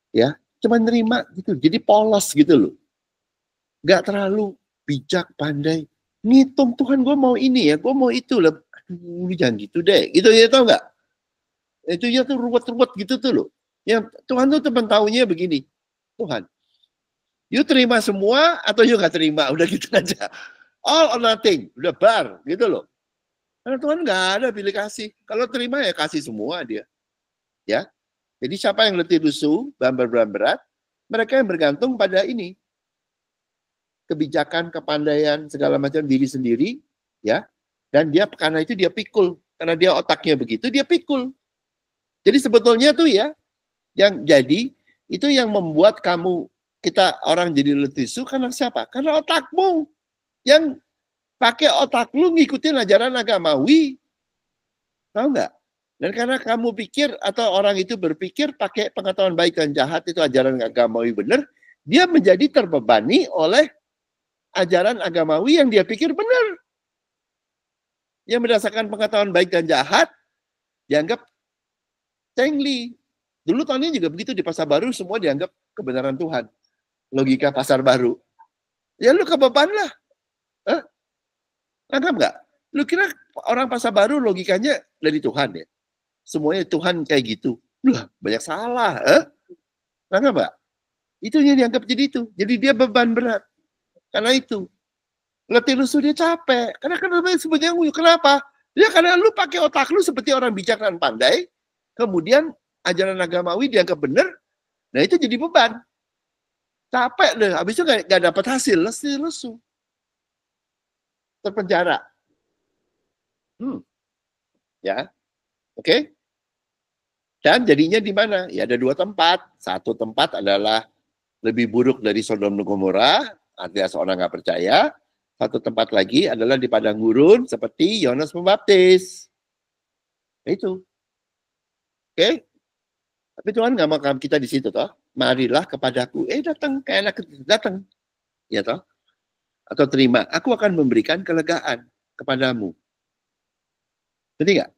ya, cuma menerima gitu, jadi polos gitu loh, nggak terlalu bijak, pandai, ngitung Tuhan gue mau ini ya, gue mau itu lah, aduh jangan gitu deh, gitu ya, tau nggak? Itu ya tuh ruwet-ruwet gitu tuh loh. Yang Tuhan tuh teman taunya begini, Tuhan, you terima semua atau you nggak terima, udah gitu aja, all or nothing, udah bar gitu loh. Karena Tuhan nggak ada pilih kasih. Kalau terima ya kasih semua dia. Ya. Jadi siapa yang letih lusuh, beban berat, mereka yang bergantung pada ini. Kebijakan, kepandaian, segala macam diri sendiri, ya. Dan dia karena itu dia pikul. Karena dia otaknya begitu, dia pikul. Jadi sebetulnya tuh ya, yang jadi itu yang membuat kita orang jadi letih lusuh karena siapa? Karena otakmu yang pakai otak lu ngikutin ajaran agamawi. Tahu nggak? Dan karena kamu pikir atau orang itu berpikir pakai pengetahuan baik dan jahat itu ajaran agamawi benar, dia menjadi terbebani oleh ajaran agamawi yang dia pikir benar. Yang berdasarkan pengetahuan baik dan jahat dianggap cengli. Dulu tahunnya juga begitu di pasar baru semua dianggap kebenaran Tuhan. Logika pasar baru. Ya lu kebeban lah. Anggap nggak? Lu kira orang pasar baru logikanya dari Tuhan ya? Semuanya Tuhan kayak gitu. Lah, banyak salah. Anggap nggak? Itu yang dianggap jadi itu. Jadi dia beban berat. Karena itu. Letih lusuh dia capek. Karena sebetulnya kenapa? Ya karena lu pakai otak lu seperti orang bijak dan pandai. Kemudian ajaran agamawi dianggap benar. Nah itu jadi beban. Capek deh. Habis itu nggak dapat hasil. Letih lusuh. Terpenjara. Ya. Oke. Dan jadinya di mana? Ya ada 2 tempat. Satu tempat adalah lebih buruk dari Sodom dan Gomora, artinya seorang nggak percaya. Satu tempat lagi adalah di padang gurun seperti Yohanes Pembaptis. Itu. Oke? Tapi Tuhan nggak mau kita di situ toh. Marilah kepadaku. Datang, kayak anak kecil datang. Ya toh? Atau terima. Aku akan memberikan kelegaan kepadamu. Ngerti nggak?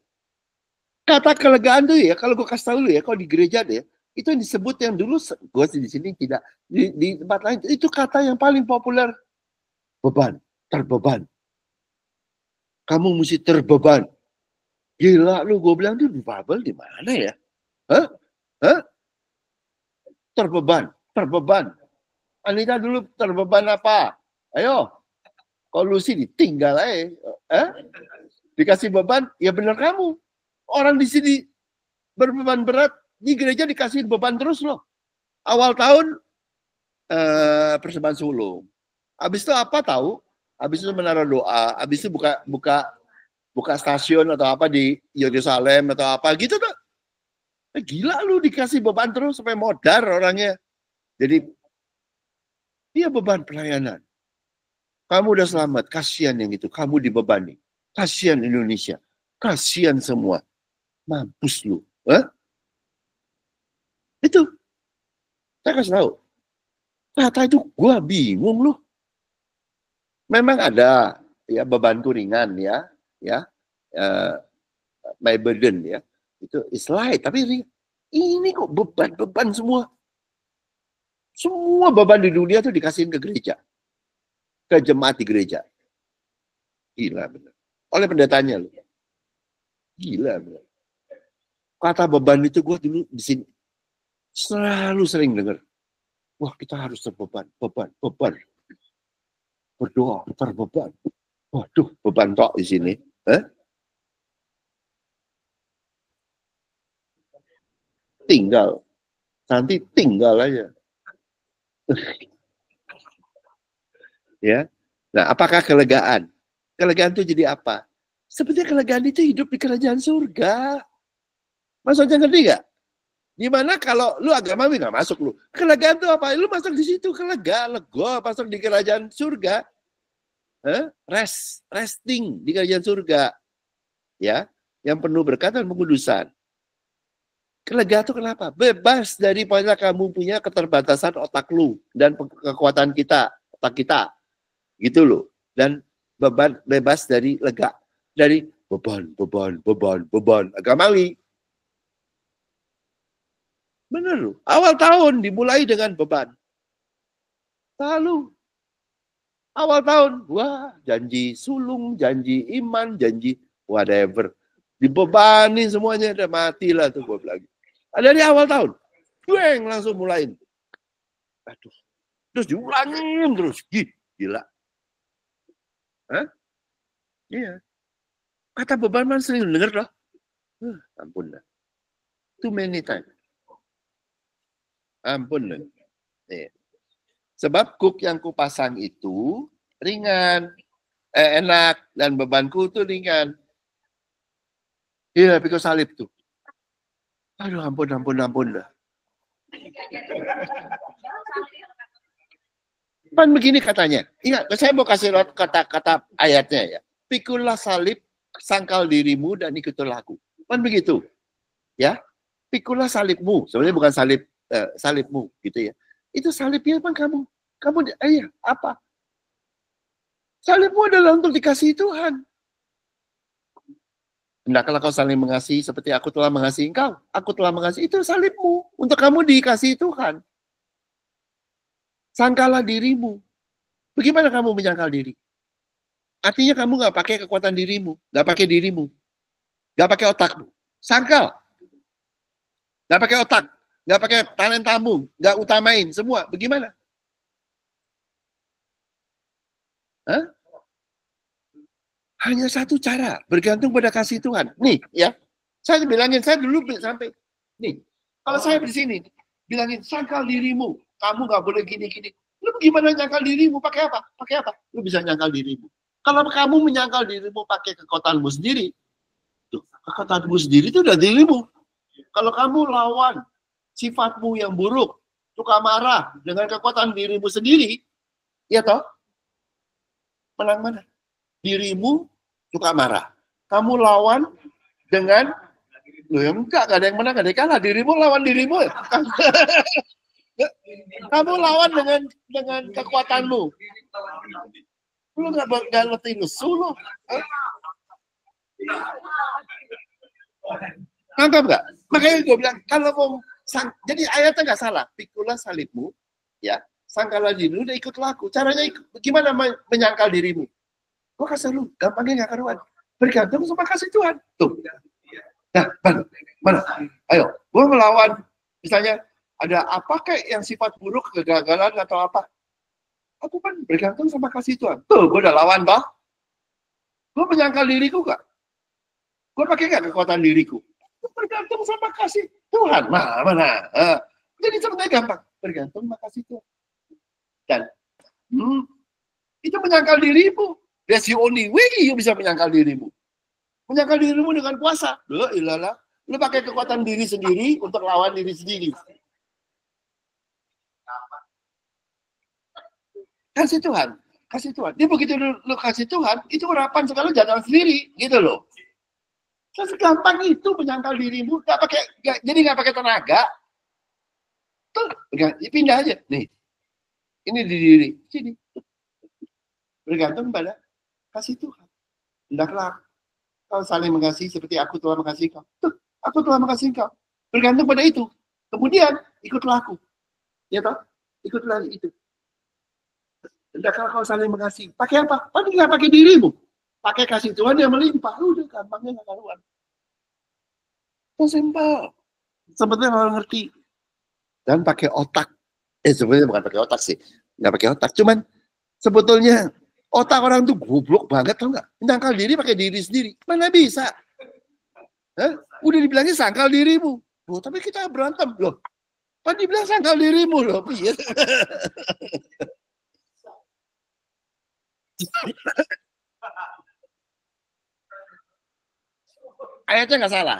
Kata kelegaan tuh ya, kalau gue kasih tahu lu ya, kalau di gereja deh, itu yang disebut yang dulu, gue di sini tidak, di tempat lain, itu kata yang paling populer. Beban, terbeban. Kamu mesti terbeban. Gila lu, gue bilang tuh bubble di mana ya? Hah? Hah? Terbeban. Anita dulu terbeban apa? Ayo, kalau lu sih ditinggal aja. Dikasih beban, ya bener kamu. Orang di sini berbeban berat, di gereja dikasih beban terus loh. Awal tahun persembahan sulung. Habis itu apa tahu? Habis itu menaruh doa, habis itu buka stasiun atau apa di Yerusalem atau apa gitu tuh. Gila lu dikasih beban terus sampai modar orangnya. Jadi dia beban pelayanan. Kamu udah selamat, kasihan yang itu. Kamu dibebani. Kasihan Indonesia. Kasihan semua. Mampus lu. Itu. Saya kasih tahu. Kata itu gue bingung loh. Memang ada ya bebanku ringan ya. My burden ya. Itu is light. Tapi ini kok beban semua. Semua beban di dunia tuh dikasihin ke gereja. Ke jemaat di gereja. Gila bener. Oleh pendetanya loh. Gila bener. Kata beban itu gue dulu di sini selalu sering dengar. Wah, kita harus terbeban, beban. Berdoa, terbeban. Waduh, beban tok di sini. Tinggal. Nanti tinggal aja. Ya. Nah, apakah kelegaan? Kelegaan itu jadi apa? Sebenarnya kelegaan itu hidup di kerajaan surga. Maksudnya ngerti gak? Gimana kalau lu agamawi nggak masuk lu? Kelegaan itu apa? Lu masuk di situ lega, masuk di kerajaan surga. Resting di kerajaan surga. Ya, yang penuh berkat dan pengudusan. Kelegaan itu kenapa? Bebas dari poinnya kamu punya keterbatasan otak lu dan kekuatan otak kita. Gitu loh. Dan bebas dari lega. Dari beban. Agamawi. Bener loh. Awal tahun dimulai dengan beban. Lalu awal tahun, wah janji sulung, janji iman, janji whatever. Dibebani semuanya, udah matilah tuh gue lagi. Dari awal tahun, gue langsung mulain. Aduh, terus diulangin terus, gila. Iya. Kata beban man sering denger loh. Ampun dah. Too many time. Ampun dah. Sebab kuk yang kupasang itu ringan, enak, dan bebanku itu ringan. Iya, pikul salib tuh. Aduh, ampun dah. Kan begini katanya. Ingat, saya mau kasih kata-kata ayatnya ya. Pikullah salib, sangkal dirimu, dan ikutlah aku. Kan begitu. Ya. Pikullah salibmu. Sebenarnya bukan salibmu, gitu ya. Itu salibnya kan kamu apa? Salibmu adalah untuk dikasihi Tuhan. Hendaklah kau saling mengasihi seperti aku telah mengasihi engkau. Aku telah mengasihi, itu salibmu. Untuk kamu dikasihi Tuhan. Sangkalah dirimu. Bagaimana kamu menyangkal diri? Artinya kamu nggak pakai kekuatan dirimu. Nggak pakai dirimu. Nggak pakai otakmu. Sangkal. Nggak pakai otak. Nggak pakai talentamu. Nggak utamain. Semua. Bagaimana? Hanya satu cara, bergantung pada kasih Tuhan. Nih, ya. Saya bilangin, saya dulu sampai, nih, kalau saya di sini, bilangin, sangkal dirimu. Kamu nggak boleh gini-gini. Lu gimana nyangkal dirimu? Pakai apa? Lu bisa nyangkal dirimu. Kalau kamu menyangkal dirimu pakai kekuatanmu sendiri, kekuatanmu sendiri itu udah dirimu. Kalau kamu lawan sifatmu yang buruk, suka marah dengan kekuatan dirimu sendiri, ya toh, menang mana? Dirimu suka marah. Kamu lawan dengan, loh ya enggak ada yang menang, ada yang kalah. Dirimu lawan dirimu. Kamu lawan dengan kekuatanmu. Lu nggak ngerti lesu lu. Nangkap nggak? Makanya gue bilang, kalau mau, jadi ayatnya nggak salah. Pikulah salibmu, ya, sangkalah dirimu, udah ikut laku. Caranya gimana menyangkal dirimu? Gue kasih lu, gampangnya nggak karuan. Bergantung sama kasih Tuhan. Tuh. Nah, mana? Ayo, gue melawan, misalnya ada apa kayak yang sifat buruk, kegagalan atau apa. Aku kan bergantung sama kasih Tuhan. Tuh, gue udah lawan, toh. Gue menyangkal diriku gak? Gue pakai gak kekuatan diriku? Gue bergantung sama kasih Tuhan. Mana? Jadi sebenarnya gampang. Bergantung sama kasih Tuhan. Dan itu menyangkal dirimu. That's the only way you bisa menyangkal dirimu. Menyangkal dirimu dengan puasa. Loh, ilalah. Lu pakai kekuatan diri sendiri untuk lawan diri sendiri. Kasih Tuhan. Kasih Tuhan. Dia begitu lu kasih Tuhan, itu urapan segala jalan sendiri. Gitu loh. Segampang itu menyangkal dirimu. Jadi nggak pakai tenaga. Tuh, pindah aja. Nih. Ini di diri. Sini. Bergantung pada kasih Tuhan. Hendaklah kau saling mengasihi seperti aku telah mengasihi kau. Tuh, aku telah mengasihi kau. Bergantung pada itu. Kemudian ikutlah aku. Ya toh? Ikutlah itu. Hendaklah kau saling mengasihi. Pakai apa? Paling nggak pakai dirimu. Pakai kasih Tuhan yang melimpah. Udah gampangnya nggak karuan. Itu simpel. Sebetulnya orang ngerti. Dan pakai otak. Sebenarnya bukan pakai otak sih. Nggak pakai otak. Cuman sebetulnya otak orang tuh goblok banget, tau nggak? Menyangkal diri pakai diri sendiri. Mana bisa? Udah dibilangnya sangkal dirimu. Loh, tapi kita berantem. Loh, kan dibilang sangkal dirimu loh. Ayatnya nggak salah.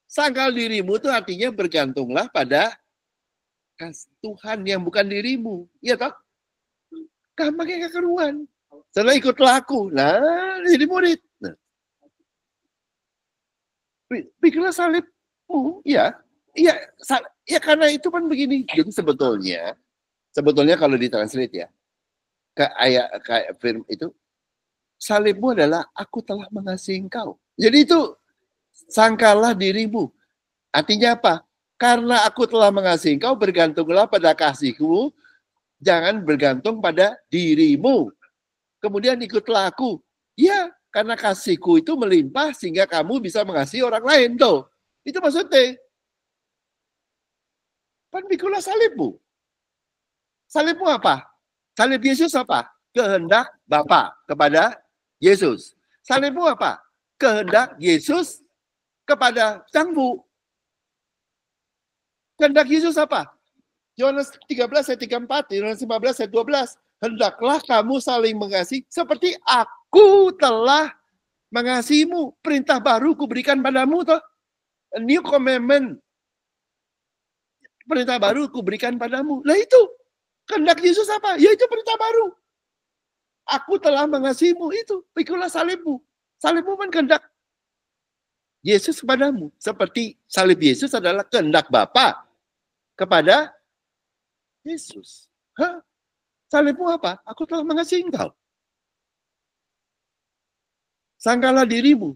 Sangkal dirimu itu artinya bergantunglah pada Tuhan yang bukan dirimu. Iya toh? Gampangnya gak keruan. Setelah ikutlah aku. Nah, jadi murid. Nah. Pikirlah salibmu. Ya. Ya karena itu kan begini. Jadi sebetulnya kalau ditranslate ya, kayak film itu, salibmu adalah aku telah mengasihi engkau. Jadi itu sangkalah dirimu. Artinya apa? Karena aku telah mengasihi engkau, bergantunglah pada kasihku, jangan bergantung pada dirimu. Kemudian ikutlah aku. Ya, karena kasihku itu melimpah sehingga kamu bisa mengasihi orang lain. Tuh. Itu maksudnya. Kan pikulah salibmu. Salibmu apa? Salib Yesus apa? Kehendak Bapa kepada Yesus. Salibmu apa? Kehendak Yesus kepada Sang-Bu. Kehendak Yesus apa? Yohanes 13 ayat 34, Yohanes 15 ayat 12. Hendaklah kamu saling mengasihi seperti aku telah mengasihimu. Perintah baru kuberikan padamu toh. A new commandment. Perintah baru kuberikan padamu. Lah itu. Kehendak Yesus apa? Ya itu perintah baru. Aku telah mengasihimu itu. Pikulah salibmu. Salibmu kan kehendak Yesus kepadamu. Seperti salib Yesus adalah kehendak Bapa kepada Yesus. Hah? Salibmu apa? Aku telah mengasihi engkau. Sangkalah dirimu.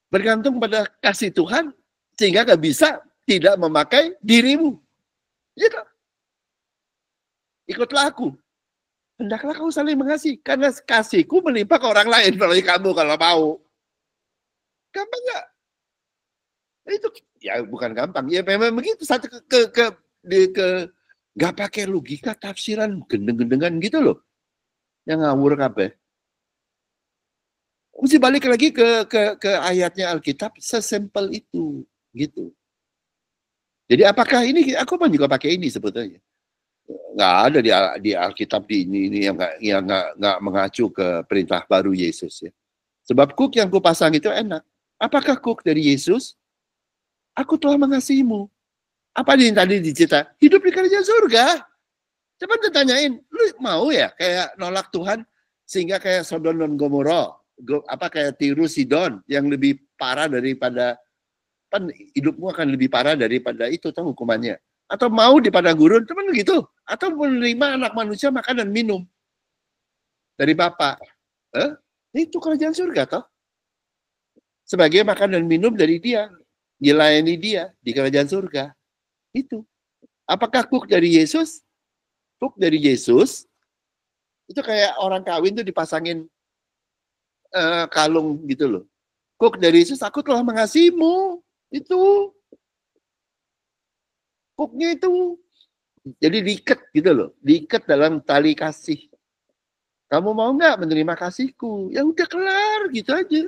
Bergantung pada kasih Tuhan, sehingga gak bisa tidak memakai dirimu. Gitu. Ikutlah aku. Hendaklah kau saling mengasihi. Karena kasihku melimpah ke orang lain. Kalau kamu kalau mau. Gampang gak? Itu ya bukan gampang. Ya memang begitu. Satu gak pakai logika tafsiran gendeng-gendengan gitu loh. Yang ngawur kabeh. Mesti balik lagi ke ayatnya Alkitab, sesimpel itu gitu. Jadi apakah ini aku pun juga pakai ini sebetulnya. Nggak ada di Alkitab di ini yang nggak mengacu ke perintah baru Yesus ya. Sebab kuk yang kupasang itu enak. Apakah kuk dari Yesus? Aku telah mengasihimu. Apa yang tadi dicerita? Hidup di kerajaan surga. Coba ditanyain, lu mau ya kayak nolak Tuhan sehingga kayak Sodom dan Gomora, kayak Tirus Sidon yang lebih parah daripada, kan hidupmu akan lebih parah daripada itu tahu hukumannya. Atau mau di padang gurun, cuman gitu. Atau menerima anak manusia makan dan minum dari Bapa. Itu kerajaan surga toh. Sebagai makan dan minum dari dia, dilayani dia di kerajaan surga. Itu. Apakah kuk dari Yesus? Kuk dari Yesus itu kayak orang kawin tuh dipasangin kalung gitu loh. Kuk dari Yesus, aku telah mengasihimu. Itu. Kuknya itu. Jadi diikat gitu loh. Diikat dalam tali kasih. Kamu mau nggak menerima kasihku? Ya udah kelar gitu aja.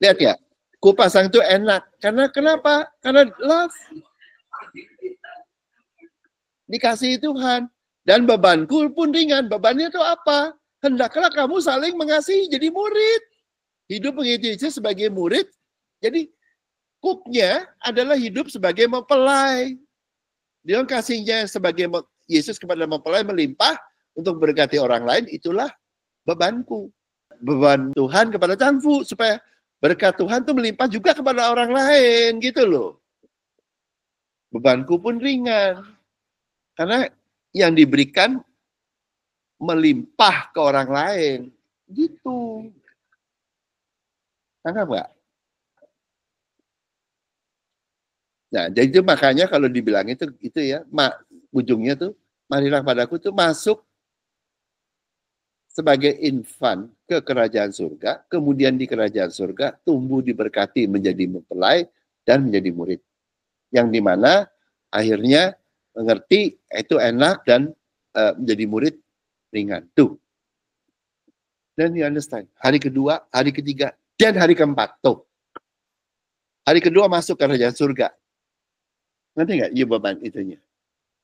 Lihat ya. Ku pasang itu enak. Karena kenapa? Karena love. Dikasihi Tuhan. Dan bebanku pun ringan. Bebannya itu apa? Hendaklah kamu saling mengasihi jadi murid. Hidup mengikuti Yesus sebagai murid. Jadi kuknya adalah hidup sebagai mempelai. Dia kasihnya sebagai Yesus kepada mempelai melimpah untuk berkati orang lain, itulah bebanku. Beban Tuhan kepada Tangfu supaya berkat Tuhan itu melimpah juga kepada orang lain gitu loh. Bebanku pun ringan. Karena yang diberikan melimpah ke orang lain. Gitu. Tangkap nggak? Nah, jadi itu makanya kalau dibilang itu ya, ujungnya tuh, marilah padaku tuh masuk sebagai infan ke kerajaan surga, kemudian di kerajaan surga tumbuh diberkati menjadi mempelai dan menjadi murid. Yang dimana akhirnya mengerti itu enak dan menjadi murid ringan. Tuh. Dan you understand. Hari kedua, hari ketiga, dan hari keempat. Tuh. Hari kedua masuk ke kerajaan surga. Ngerti nggak? Iya beban itunya.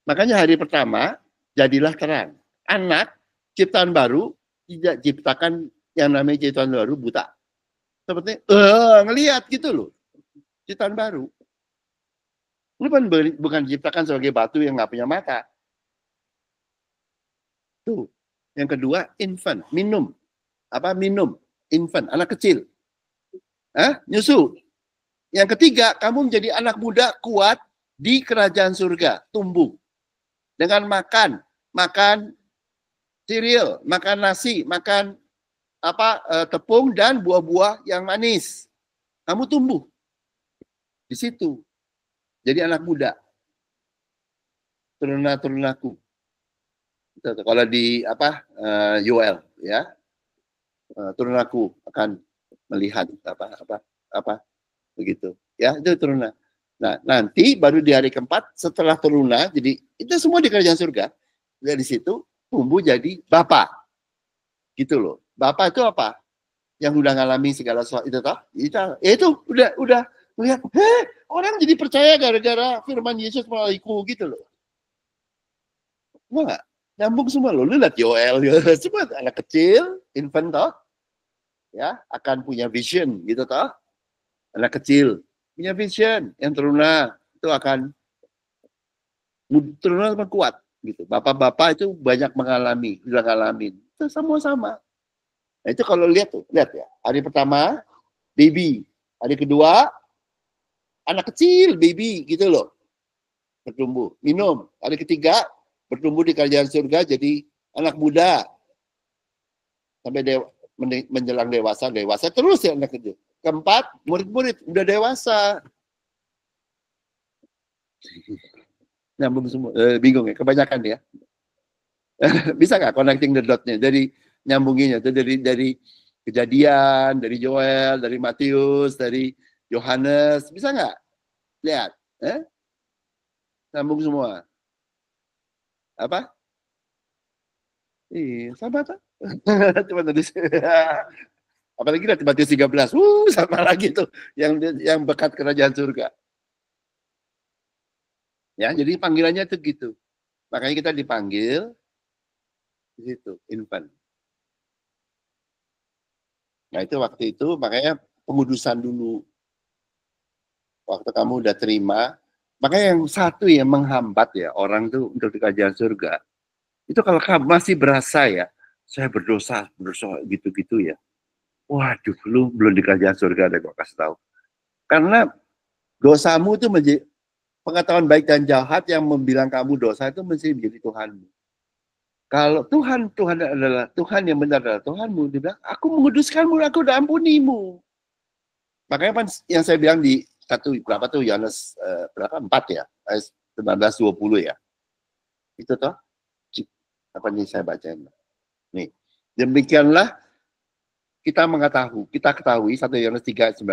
Makanya hari pertama, jadilah terang. Anak, ciptaan baru, tidak ciptakan yang namanya ciptaan baru buta. Seperti, ngelihat gitu loh. Ciptaan baru. Ini kan bukan diciptakan sebagai batu yang nggak punya mata. Tuh. Yang kedua, infant, minum. Apa minum? Infant, anak kecil. Nyusu. Yang ketiga, kamu menjadi anak muda kuat di kerajaan surga, tumbuh. Dengan makan cereal, makan nasi, makan tepung dan buah-buah yang manis. Kamu tumbuh di situ. Jadi anak muda. Turunan-turunanku. Kalau di Yoel ya. Turunanku akan melihat apa begitu. Ya, itu turunan. Nah, nanti baru di hari keempat setelah turunan, jadi itu semua di kerajaan surga. Dari situ tumbuh jadi bapak. Gitu loh. Bapak itu apa? Yang udah ngalami segala sesuatu itu toh? Itu udah lihat, orang jadi percaya gara-gara firman Yesus melaliku gitu loh. Enggak, nyambung semua loh. Lu lihat Yoel, semua anak kecil, infant toh, ya akan punya vision gitu toh. Anak kecil punya vision, yang teruna itu akan kuat gitu. Bapak-bapak itu banyak mengalami, sudah ngalamin. Itu sama-sama. Nah, itu kalau lihat ya. Hari pertama baby, hari kedua anak kecil baby gitu loh. Bertumbuh, minum. Hari ketiga bertumbuh di kerajaan surga jadi anak muda. Sampai menjelang dewasa terus ya anak kecil. Keempat, murid-murid udah dewasa. Nyambung semua. Bingung ya, kebanyakan ya. Bisa nggak connecting the dot-nya dari nyambunginnya itu dari Kejadian, dari Joel, dari Matius, dari Yohanes, bisa nggak? Lihat, nyambung semua. Apa? Sama apa? Cuma tadi apalagi dari Matius 13. Sama lagi tuh yang bekat kerajaan surga. Ya, jadi panggilannya itu gitu. Makanya kita dipanggil di situ, infant. Nah, itu waktu itu makanya pengudusan dulu. Waktu kamu udah terima, makanya yang satu yang menghambat ya orang tuh untuk di kerajaan surga. Itu kalau kamu masih berasa ya, saya berdosa gitu-gitu ya. Waduh, lu belum di kerajaan surga deh, gue kasih tahu. Karena dosamu itu menjadi pengetahuan baik dan jahat yang membilang kamu dosa itu mesti menjadi Tuhanmu. Kalau Tuhan adalah Tuhan yang benar adalah Tuhanmu, dia bilang, aku menguduskanmu, aku udah ampunimu. Makanya kan yang saya bilang di berapa tuh Yohanes berapa 4 ya, 19-20 ya. Itu toh apa nih saya bacain. Nih, demikianlah kita ketahui 1 Yohanes 3:19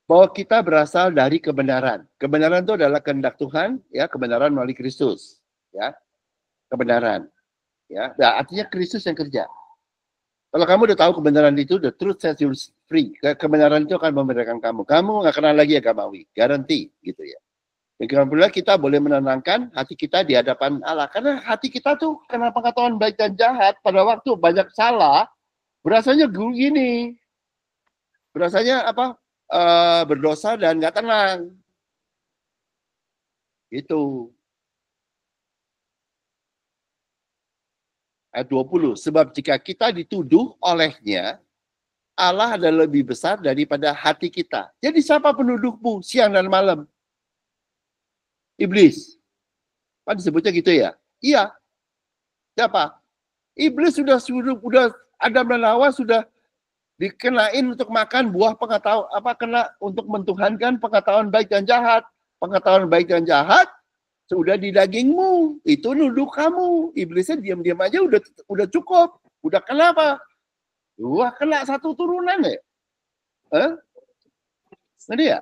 bahwa kita berasal dari kebenaran. Kebenaran itu adalah kehendak Tuhan, ya, kebenaran melalui Kristus, ya. Kebenaran, ya. Nah, artinya Kristus yang kerja. Kalau kamu udah tahu kebenaran itu, the truth sets you free. Kebenaran itu akan membedakan kamu. Kamu nggak kenal lagi agamawi, garanti, gitu ya. Dan kemudian kita boleh menenangkan hati kita di hadapan Allah. Karena hati kita tuh karena pengetahuan baik dan jahat, pada waktu banyak salah, berasanya gini. Berasanya apa? Berdosa dan nggak tenang. Itu. Ayat 20. Sebab jika kita dituduh olehnya, Allah adalah lebih besar daripada hati kita. Jadi siapa penuduhmu siang dan malam? Iblis. Kan disebutnya gitu ya? Iya. Siapa? Iblis sudah Adam dan Hawa sudah dikenain untuk makan buah pengetahuan untuk mentuhankan pengetahuan baik dan jahat. Pengetahuan baik dan jahat sudah di dagingmu. Itu nuduh kamu. Iblisnya diam-diam aja udah cukup. Udah kenapa? Wah, kena satu turunan ya. Nanti ya?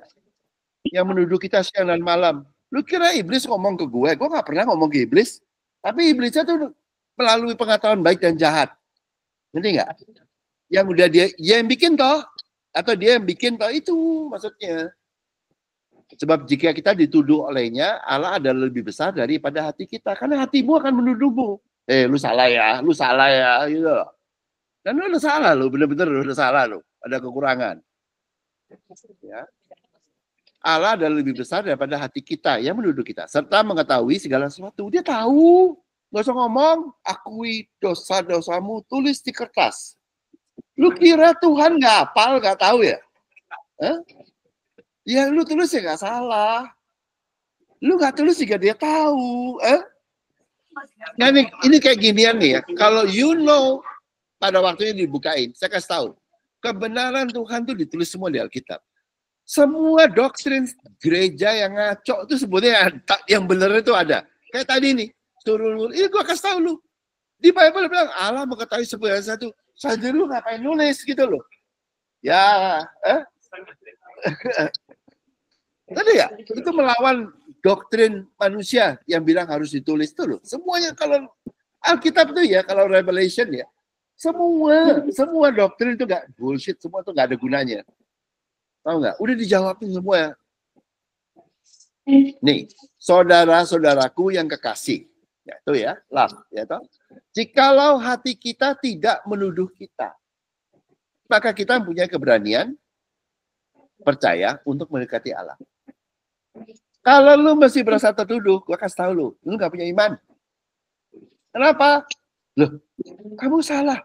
Yang menuduh kita siang dan malam. Lu kira iblis ngomong ke gue nggak pernah ngomong ke iblis. Tapi iblisnya tuh melalui pengetahuan baik dan jahat. Ngerti nggak? Yang udah dia yang bikin toh. Atau dia yang bikin toh, itu maksudnya. Sebab jika kita dituduh olehnya, Allah adalah lebih besar daripada hati kita. Karena hatimu akan menuduhmu. Lu salah ya, gitu. Dan lu udah salah lu, bener-bener udah salah lu. Ada kekurangan. Ya. Allah adalah lebih besar daripada hati kita yang menuduh kita. Serta mengetahui segala sesuatu. Dia tahu. Gak usah ngomong, akui dosa-dosamu, tulis di kertas. Lu kira Tuhan nggak hafal, nggak tahu ya? Ya lu tulis ya nggak salah. Lu nggak tulis juga dia tahu. Nah ini kayak ginian nih ya. Kalau you know, pada waktunya dibukain, saya kasih tahu. Kebenaran Tuhan tuh ditulis semua di Alkitab. Semua doktrin gereja yang ngaco itu sebetulnya yang benar itu ada. Kayak tadi nih, suruh ini gua kasih tahu lu. Di Bible bilang Allah mengetahui sebuah satu. Saja lu ngapain nulis gitu loh. Ya, tadi ya, itu melawan doktrin manusia yang bilang harus ditulis itu loh. Semuanya kalau Alkitab itu ya, kalau Revelation ya, semua doktrin itu nggak bullshit, semua itu nggak ada gunanya. Tahu nggak? Udah dijawabin semua ya. Nih, saudara-saudaraku yang kekasih, ya itu ya, love, ya toh. Jikalau hati kita tidak menuduh kita, maka kita punya keberanian percaya untuk mendekati Allah. Kalau lu masih berasa tertuduh, gua kasih tahu lu nggak punya iman. Kenapa? Loh, kamu salah.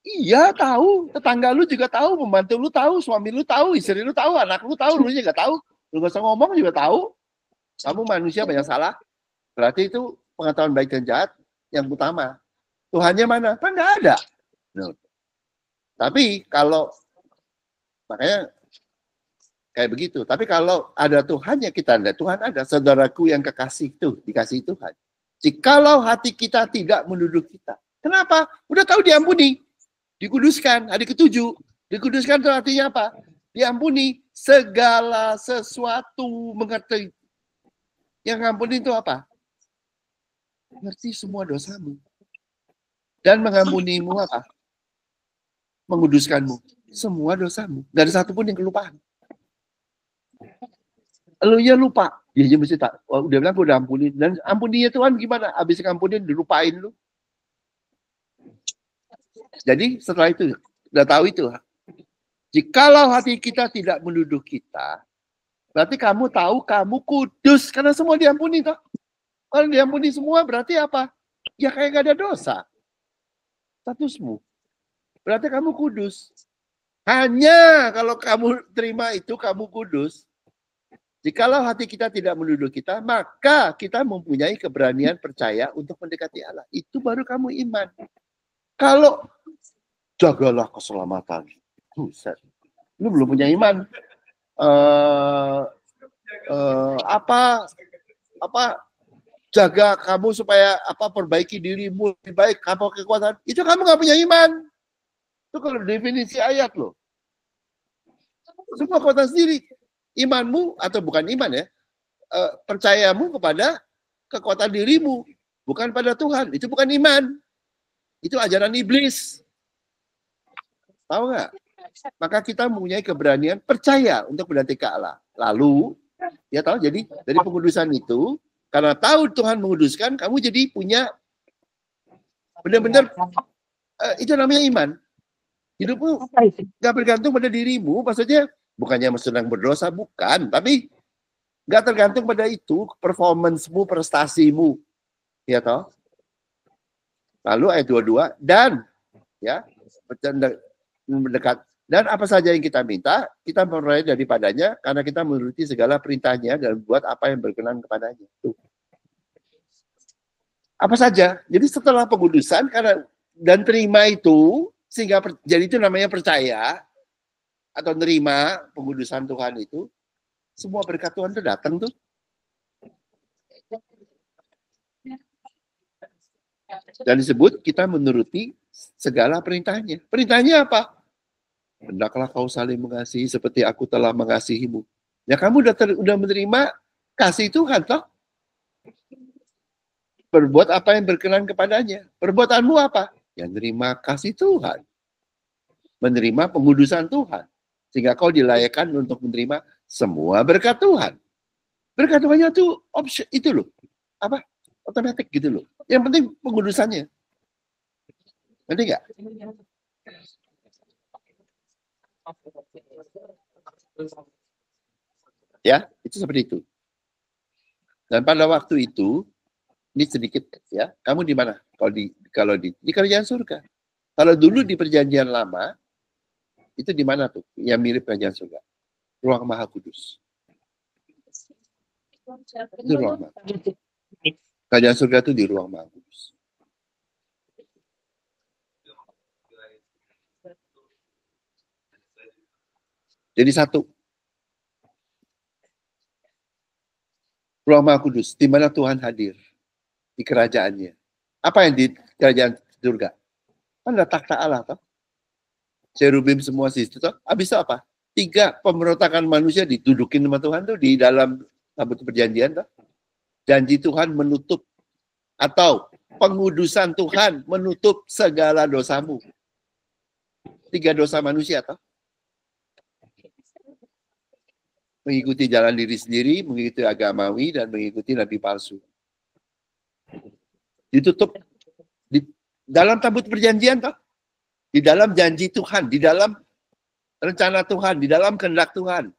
Iya tahu, tetangga lu juga tahu, pembantu lu tahu, suami lu tahu, istri lu tahu, anak lu tahu, lu juga tahu. Lu gak usah ngomong juga tahu. Kamu manusia banyak salah. Berarti itu pengetahuan baik dan jahat yang utama. Tuhannya mana? Kan nggak ada. No. Tapi kalau makanya kayak begitu. Tapi kalau ada Tuhannya kita ada, Tuhan ada. Saudaraku yang kekasih itu dikasih Tuhan. Jikalau hati kita tidak menuduh kita, kenapa? Udah tahu diampuni. Dikuduskan, hari ke-7. Dikuduskan itu artinya apa? Diampuni segala sesuatu, mengerti. Yang ngampuni itu apa? Mengerti semua dosamu. Dan mengampunimu apa? Menguduskanmu. Semua dosamu. Gak ada satupun yang kelupaan. Lu ya lupa. Dia mesti tak. Udah bilang gue udah ampuni. Dan ampuninya Tuhan gimana? Habis ngampunin dilupain lu. Jadi setelah itu, udah tahu itu. Jikalau hati kita tidak menuduh kita, berarti kamu tahu kamu kudus. Karena semua diampuni. Toh. Kalau diampuni semua berarti apa? Ya kayak gak ada dosa. Statusmu. Berarti kamu kudus. Hanya kalau kamu terima itu, kamu kudus. Jikalau hati kita tidak menuduh kita, maka kita mempunyai keberanian percaya untuk mendekati Allah. Itu baru kamu iman. Kalau jagalah keselamatan. Buset. Lu belum punya iman. Jaga kamu supaya perbaiki dirimu lebih baik, apa kekuatan. Itu kamu nggak punya iman. Itu kalau definisi ayat loh. Semua kekuatan sendiri. Imanmu atau bukan iman ya, percayamu kepada kekuatan dirimu, bukan pada Tuhan. Itu bukan iman. Itu ajaran iblis. Tahu nggak? Maka kita mempunyai keberanian percaya untuk berarti ke Allah. Lalu, ya tahu, jadi dari pengudusan itu, karena tahu Tuhan menguduskan, kamu jadi punya benar-benar itu namanya iman. Hidupmu nggak bergantung pada dirimu, maksudnya bukannya sedang berdosa, bukan, tapi nggak tergantung pada itu, performancemu, prestasimu, ya toh. Lalu ayat 22, dan ya mendekat, dan apa saja yang kita minta, kita memperoleh daripadanya, karena kita menuruti segala perintahnya dan buat apa yang berkenan kepadanya. Tuh. Apa saja. Jadi setelah pengudusan, karena dan terima itu, sehingga jadi itu namanya percaya, atau nerima pengudusan Tuhan itu, semua berkat Tuhan itu datang tuh. Dan disebut kita menuruti segala perintahnya. Perintahnya apa? Hendaklah kau saling mengasihi seperti aku telah mengasihimu. Ya kamu udah menerima kasih Tuhan toh. Berbuat apa yang berkenan kepadanya. Perbuatanmu apa? Ya menerima kasih Tuhan. Menerima pengudusan Tuhan. Sehingga kau dilayakkan untuk menerima semua berkat Tuhan. Berkat Tuhannya itu option itu loh. Apa? Otomatis gitu loh. Yang penting pengudusannya. Ngerti nggak? Ya, itu seperti itu. Dan pada waktu itu, ini sedikit ya, kamu di mana? Kalau di kerajaan surga. Kalau dulu di perjanjian lama, itu di mana tuh? Yang mirip kerajaan surga. Ruang Maha Kudus. Itu ruang Maha Kudus. Kerajaan surga itu di ruang Maha Kudus. Jadi satu. Ruang Maha Kudus, di mana Tuhan hadir. Di kerajaannya. Apa yang di kerajaan surga? Kan ada takhta Allah, toh? Cherubim semua situ, toh? Habis itu apa? 3 pemberontakan manusia didudukin sama Tuhan tuh di dalam tabut perjanjian, toh? Janji Tuhan menutup atau pengudusan Tuhan menutup segala dosamu. 3 dosa manusia, toh? Mengikuti jalan diri sendiri, mengikuti agamawi, dan mengikuti nabi palsu. Ditutup di dalam tabut perjanjian, toh? Di dalam janji Tuhan, di dalam rencana Tuhan, di dalam kehendak Tuhan,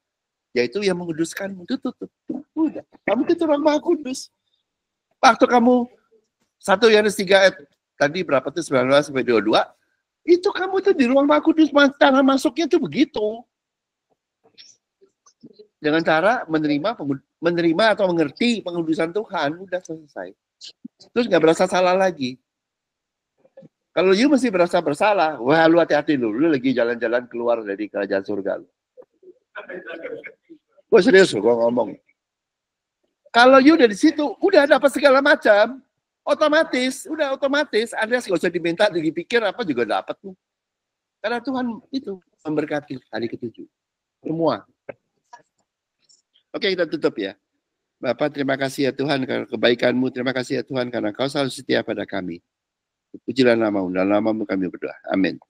yaitu yang menguduskanmu. Tutup. Udah, kamu itu orang Maha Kudus. Waktu kamu 1 Yohanes 3 ayat tadi berapa tuh 19 sampai 22, itu kamu tuh di ruang Maha Kudus, cara masuknya tuh begitu. Dengan cara menerima atau mengerti pengudusan Tuhan, udah selesai. Terus nggak berasa salah lagi. Kalau you masih berasa bersalah, wah lu hati-hati lu lagi jalan-jalan keluar dari kerajaan surga lu. Gue serius gue ngomong. Kalau you udah di situ, udah dapat segala macam, otomatis, Andreas gak usah diminta, dipikir apa juga dapat tuh. Karena Tuhan itu memberkati hari ke-7. Semua. Oke, kita tutup ya. Bapak, terima kasih ya Tuhan karena kebaikan-Mu. Terima kasih ya Tuhan karena Kau selalu setia pada kami. Pujilah nama-Mu, dalam nama-Mu kami berdoa. Amin.